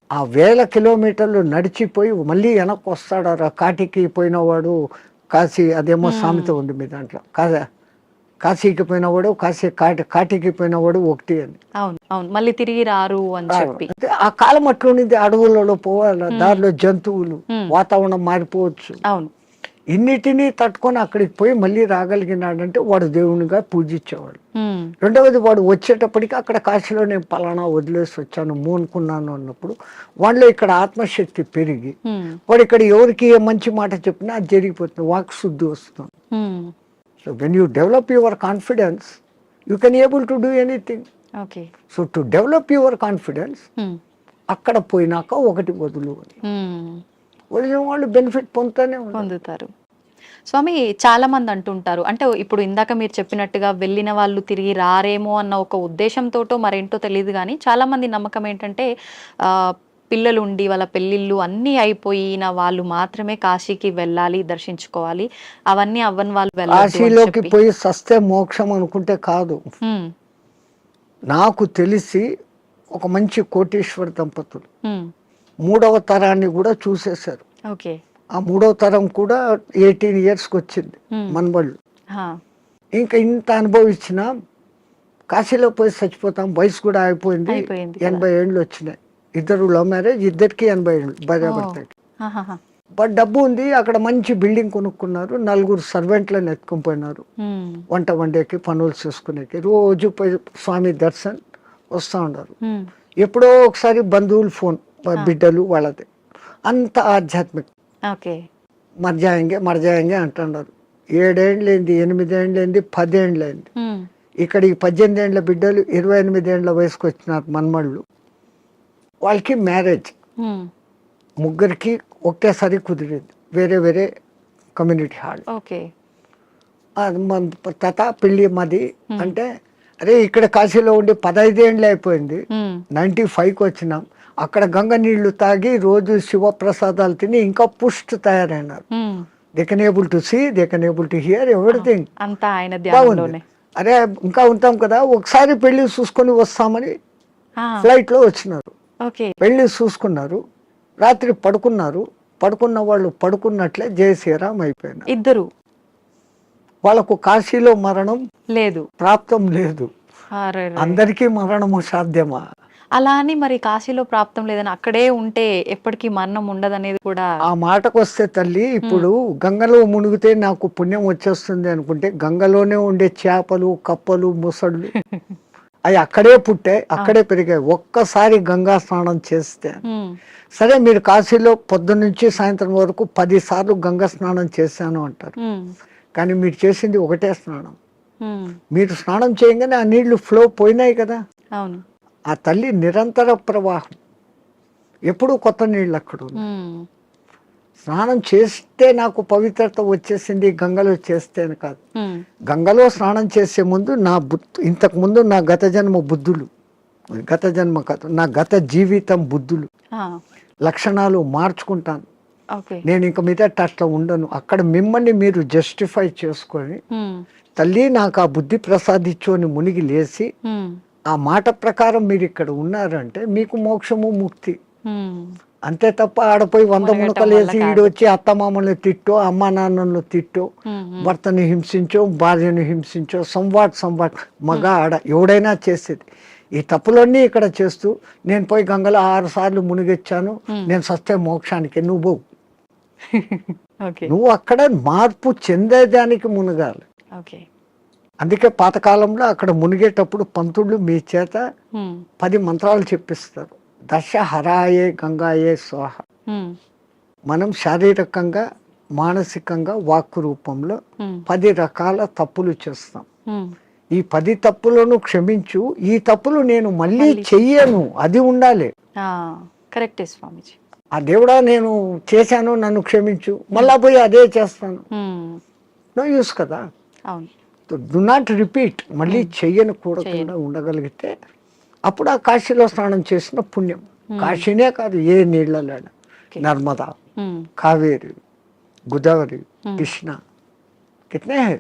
ఆ 1000 కిలోమీటర్లు నడిచిపోయి మళ్ళీ వెనక్కి వస్తాడు. కాటికి పోయినవాడు కాశీ, అదేమో సామెత ఉంది మీ దాంట్లో, కాశీకి పోయినవాడు కాటికి పోయినవాడు ఒకటి అని. అవును, మళ్ళీ తిరిగి రారు అని చెప్పి. ఆ కాలం అట్లుంది, అడవులలో పోవాలి, దారిలో జంతువులు, వాతావరణం మారిపోవచ్చు. అవును, ఇన్నిటినీ తట్టుకొని అక్కడికి పోయి మళ్ళీ రాగలిగినాడంటే వాడు దేవునిగా పూజించేవాడు. రెండవది, వాడు వచ్చేటప్పటికి అక్కడ కాశీలో నేను పలానా వదిలేసి వచ్చాను మోనుకున్నాను అన్నప్పుడు వాళ్ళలో ఇక్కడ ఆత్మశక్తి పెరిగి వాడు ఇక్కడ ఎవరికి ఏ మంచి మాట చెప్పినా అది జరిగిపోతుంది, వాక్ శుద్ధి వస్తుంది. So when you develop your confidence you can able to do anything. So to develop your confidence అక్కడ పోయినాక ఒకటి వదిలిన వాళ్ళు బెనిఫిట్ పొందుతారు. స్వామి, చాలా మంది అంటుంటారు, అంటే ఇప్పుడు ఇందాక మీరు చెప్పినట్టుగా వెళ్ళిన వాళ్ళు తిరిగి రారేమో అన్న ఒక ఉద్దేశంతోటో మరేంటో తెలియదు, కానీ చాలా మంది నమ్మకం ఏంటంటే పిల్లలు ఉండి వాళ్ళ పెళ్ళిళ్ళు అన్నీ అయిపోయిన వాళ్ళు మాత్రమే కాశీకి వెళ్ళాలి, దర్శించుకోవాలి, అవన్నీ అవ్వని వాళ్ళు కాశీలోకి పోయి సస్తే మోక్షం అనుకుంటే కాదు. నాకు తెలిసి ఒక మంచి కోటీశ్వర దంపతులు 3వ తరాన్ని కూడా చూసేశారు. ఆ 3వ తరం కూడా 18 yearsకి వచ్చింది మనబళ్ళు. ఇంకా ఇంత అనుభవించిన కాశీలో పోయి చచ్చిపోతాం, వయసు కూడా అయిపోయింది, 80 ఏళ్ళు వచ్చినాయి. ఇద్దరు లవ్ మ్యారేజ్, ఇద్దరికి 80 ఏళ్ళు భార్యాభర్తకి. బట్ డబ్బు ఉంది, అక్కడ మంచి బిల్డింగ్ కొనుక్కున్నారు, 4 సర్వెంట్లను ఎత్తుకొని పోయినారు, వంట వండేకి పనులు చేసుకునేకి, రోజు పోయి స్వామి దర్శన్ వస్తూ ఉన్నారు. ఎప్పుడో ఒకసారి బంధువులు ఫోన్, బిడ్డలు వాళ్ళది, అంత ఆధ్యాత్మిక. మర్జాయంగే అంటున్నారు. 7 ఏళ్ళైంది, 8 ఏళ్ళైంది, 10 ఏళ్ళైంది. ఇక్కడ ఈ 18 ఏళ్ళ బిడ్డలు 28 ఏళ్ళ వయసుకు వచ్చినారు మనమళ్ళు. వాళ్ళకి మ్యారేజ్ ముగ్గురికి ఒకేసారి కుదిరింది, వేరే వేరే కమ్యూనిటీ హాల్. తాత పెళ్ళి మాది అంటే, అరే ఇక్కడ కాశీలో ఉండి 15 ఏళ్ళు అయిపోయింది, 95కి వచ్చినాం, అక్కడ గంగ నీళ్లు తాగి రోజు శివప్రసాదాలు తిని ఇంకా పుష్ట్ తయారైనారు. They can able to see, they can able to hear everything. బాగుంది. అరే ఇంకా ఉంటాం కదా, ఒకసారి పెళ్లి చూసుకొని వస్తామని ఆ, ఫ్లైట్లో వచ్చినారు, ఓకే. వెళ్ళి చూసుకున్నారు, రాత్రి పడుకున్నారు, పడుకున్న వాళ్ళు పడుకున్నట్లే జై శ్రీరామ్ అయిపోయినారు. ఇద్దరు వాళ్ళకు కాశీలో మరణం లేదు. ప్రాప్తం లేదు. అరెరే. అందరికీ మరణము సాధ్యమా? అలా అని మరి కాశీలో ప్రాప్తం లేదని అక్కడే ఉంటే ఎప్పటికీ మరణం ఉండదనేది కూడా. ఆ మాటకు వస్తే తల్లి, ఇప్పుడు గంగలో మునిగితే నాకు పుణ్యం వచ్చేస్తుంది అనుకుంటే, గంగలోనే ఉండే చేపలు, కప్పలు, ముసళ్ళు అవి అక్కడే పుట్టాయి, అక్కడే పెరిగాయి. ఒక్కసారి గంగా స్నానం చేస్తే, ఉమ్, సరే మీరు కాశీలో పొద్దున్న నుంచి సాయంత్రం వరకు 10 సార్లు గంగా స్నానం చేశాను అంటారు, ఉమ్, కానీ మీరు చేసింది ఒకటే స్నానం. ఉమ్, మీరు స్నానం చేయగానే ఆ నీళ్లు ఫ్లో పోయినాయి కదా. అవును. ఆ తల్లి నిరంతర ప్రవాహం, ఎప్పుడూ కొత్త నీళ్ళు అక్కడ ఉన్నాయి. ఉమ్, స్నానం చేస్తే నాకు పవిత్రత వచ్చేసింది గంగలో చేస్తే అని కాదు. ఉమ్, గంగలో స్నానం చేసే ముందు ఇంతకు ముందు నా గత జన్మ బుద్ధులు, గత జన్మ కాదు, నా గత జీవితం బుద్ధులు, ఆ, లక్షణాలు మార్చుకుంటాను. ఓకే. నేను ఇంక మీద అట్లా ఉండను. అక్కడ మిమ్మల్ని మీరు జస్టిఫై చేసుకొని, ఉమ్, తల్లి నాకు ఆ బుద్ధి ప్రసాదించు అని మునిగి లేచి, ఉమ్, ఆ మాట ప్రకారం మీరు ఇక్కడ ఉన్నారంటే మీకు మోక్షము ముక్తి. ఉమ్, అంతే తప్ప ఆడపోయి 100 మునగటం మునకలు వల్ల వేసి కాదు. ఈడు వచ్చి అత్తమామల్ని తిట్టో, అమ్మా నాన్నలను తిట్టో, ఉమ్, ఉమ్, భర్తని హింసించో, భార్యను హింసించో, సంవాట్ మగ ఆడ ఎవడైనా చేసేది. ఈ తప్పులన్నీ ఇక్కడ చేస్తూ, నేను పోయి గంగలో 6 సార్లు మునిగొచ్చాను, నేను సస్తే మోక్షానికి, నువ్వు పోవు. ఓకే. నువ్వు అక్కడ మార్పు చెందేదానికి మునగాలి. ఓకే. అందుకే పాతకాలంలో అక్కడ మునిగేటప్పుడు పంతుళ్ళు మీ చేత ఉమ్, 10 మంత్రాలు చెప్పిస్తారు. దశ హరాయే గంగాయే స్వాహ. ఉమ్, మనం శారీరకంగా, మానసికంగా, వాక్కు రూపంలో ఉమ్, 10 రకాల తప్పులు చేస్తాం. ఉమ్, ఈ 10 తప్పులను క్షమించు, ఈ తప్పులు నేను మళ్ళీ చెయ్యను, అది ఉండాలి. ఆ, కరెక్టే స్వామీజీ. ఆ దేవుడా నేను చేశాను, నన్ను క్షమించు, మళ్ళా పోయి అదే చేస్తాను, ఉమ్, నో యూస్ కదా. అవును. డు నాట్ రిపీట్, మళ్ళీ చెయ్యను కూడకుండా ఉండగలిగితే అప్పుడు ఆ కాశీలో స్నానం చేసిన పుణ్యం. కాశీనే కాదు, ఏ నీళ్ళలో, నర్మదా, ఉమ్, కావేరి, గోదావరి, కృష్ణ, కితనే హై.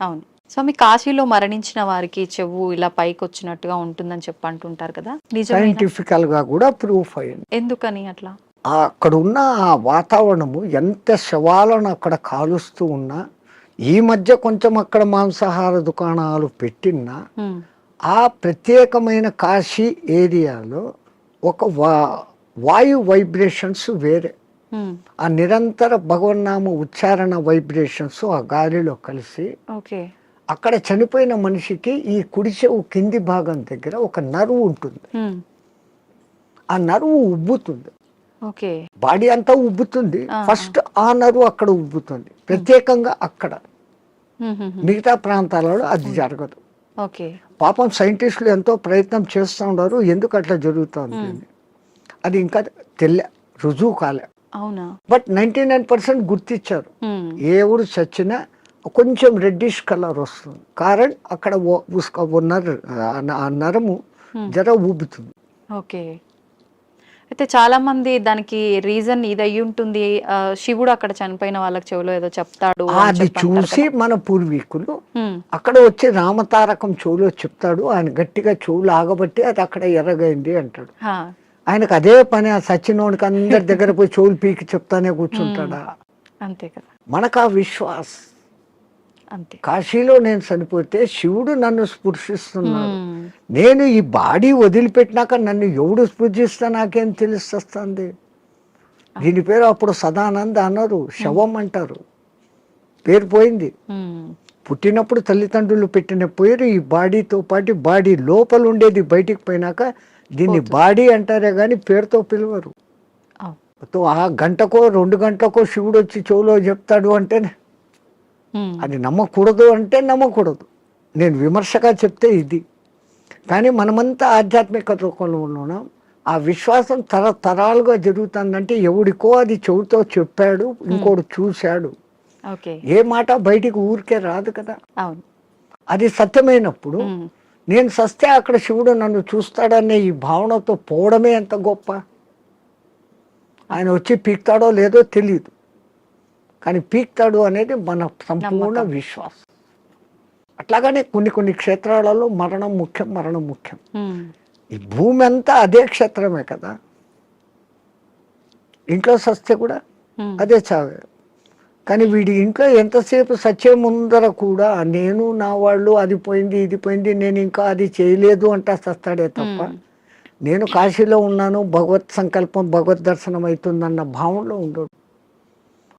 అవును. స్వామి, కాశీలో మరణించిన వారికి చెవు ఇలా పైకి వచ్చినట్టుగా ఉంటుందని చెప్పి అంటుంటారు కదా, నిజమేనా? సైంటిఫికల్ గా కూడా ప్రూఫ్ అయింది. ఎందుకని అట్లా? అక్కడ ఉన్న ఆ వాతావరణము, ఎంత శవాలను అక్కడ కాలుస్తూ ఉన్నా, ఈ మధ్య కొంచెం అక్కడ మాంసాహార దుకాణాలు పెట్టినా, ఉమ్, ఆ ప్రత్యేకమైన కాశీ ఏరియాలో ఒక వాయు వైబ్రేషన్స్ వేరే, ఉమ్, ఆ నిరంతర భగవన్నామ ఉచ్చారణ వైబ్రేషన్స్ ఆ గాలిలో కలిసి, ఓకే. అక్కడ చనిపోయిన మనిషికి ఈ కుడి చెవు కింది భాగం దగ్గర ఒక నరువు ఉంటుంది. ఉమ్, ఆ నరువు ఉబ్బుతుంది, ఓకే. బాడీ అంతా ఉబ్బుతుంది, ఫస్ట్ ఆ నరువు అక్కడ ఉబ్బుతుంది ప్రత్యేకంగా అక్కడ. ఉమ్, ఉమ్, ఉమ్, మిగతా ప్రాంతాలలో అది జరగదు. ఓకే. పాపం సైంటిస్టులు ఎంతో ప్రయత్నం చేస్తూ ఉన్నారు, ఎందుకు అట్లా జరుగుతుంది అని. అది ఇంకా రుజువు కాలే. అవునా? బట్ 99% గుర్తించారు. ఉమ్, ఏ ఊరు చచ్చినా కొంచెం రెడ్డిష్ కలర్ వస్తుంది, కారణం అక్కడ ఆ నరము జర ఊబుతుంది. ఓకే. అయితే చాలా మంది దానికి రీజన్ ఇది అయ్యి ఉంటుంది, శివుడు అక్కడ చనిపోయిన వాళ్ళకి చెవులో ఏదో చెప్తాడు అని అది చెప్పి అంటారు చూసి కదా. మన పూర్వీకులు ఉమ్, అక్కడ వచ్చి రామతారకం చెవులో చెప్తాడు, ఆయన గట్టిగా చెవులు ఆగబట్టి అది అక్కడ ఎర్రగైంది అంటాడు. హా, ఆయనకు అదే పని, ఆ సచ్చినోడికి అందరి దగ్గర పోయి చెవులు పీకి చెప్తానే కూర్చుంటాడా? అంతే కదా. మనకు ఆ విశ్వాస్. అంతే. కాశీలో నేను చనిపోతే శివుడు నన్ను స్పృశిస్తున్నాడు, ఉమ్, నేను ఈ బాడీ వదిలిపెట్టినాక నన్ను ఎవడు స్పృశిస్తా నాకేం తెలుస్తుంది. దీని పేరు అప్పుడు సదానంద అన్నారు, శవం అంటారు, పేరు పోయింది. ఉమ్, పుట్టినప్పుడు తల్లిదండ్రులు పెట్టిన పేరు ఈ బాడీతో పాటు బాడీ లోపల ఉండేది బయటికి పోయినాక దీన్ని బాడీ అంటారే కానీ పేరుతో పిలవరు. అవును. ఆ గంటకో 2 గంటలకో శివుడు వచ్చి చెవులో చెప్తాడు అంటే ఉమ్, అది నమ్మకూడదు అంటే నమ్మకూడదు. నేను విమర్శగా చెప్తే ఇది. కానీ మనమంతా ఆధ్యాత్మిక లోకంలో ఉన్నాం, ఆ విశ్వాసం తరతరాలుగా జరుగుతుందంటే ఎవడికో అది చెవుతో చెప్పాడు, ఇంకోడు చూశాడు. ఓకే. ఏ మాట బయటికి ఊరికే రాదు కదా. అవును. అది సత్యమైనప్పుడు ఉమ్, నేను సస్తే అక్కడ శివుడు నన్ను చూస్తాడనే ఈ భావనతో పోవడమే ఎంత గొప్ప. ఆయన వచ్చి పీక్తాడో లేదో తెలియదు, కానీ పీక్తాడు అనేది మన సంపూర్ణ విశ్వాసం. అట్లాగనే కొన్ని క్షేత్రాలలో మరణం ముఖ్యం. ఉమ్, ఈ భూమి అంతా అదే క్షేత్రమే కదా. ఇంట్లో సస్తే కూడా ఉమ్, అదే చావే. కానీ వీడి ఇంట్లో ఎంతసేపు సత్యం ముందర కూడా నేను నా వాళ్ళు అది పోయింది ఇది పోయింది నేను ఇంకా అది చేయలేదు అంటా సస్తాడే తప్ప ఉమ్, నేను కాశీలో ఉన్నాను భగవత్ సంకల్పం భగవద్ దర్శనం అవుతుందన్న భావంలో ఉండడు.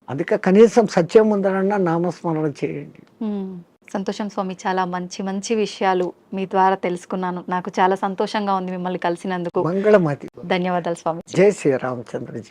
అందుకే కనీసం సత్యం ముందరన్నా నామస్మరణ చేయండి. ఉమ్. సంతోషం స్వామి, చాలా మంచి మంచి విషయాలు మీ ద్వారా తెలుసుకున్నాను. నాకు చాలా సంతోషంగా ఉంది మిమ్మల్ని కలిసినందుకు. మంగళమతి. ధన్యవాదాలు స్వామి. జై శ్రీరామచంద్రజీ.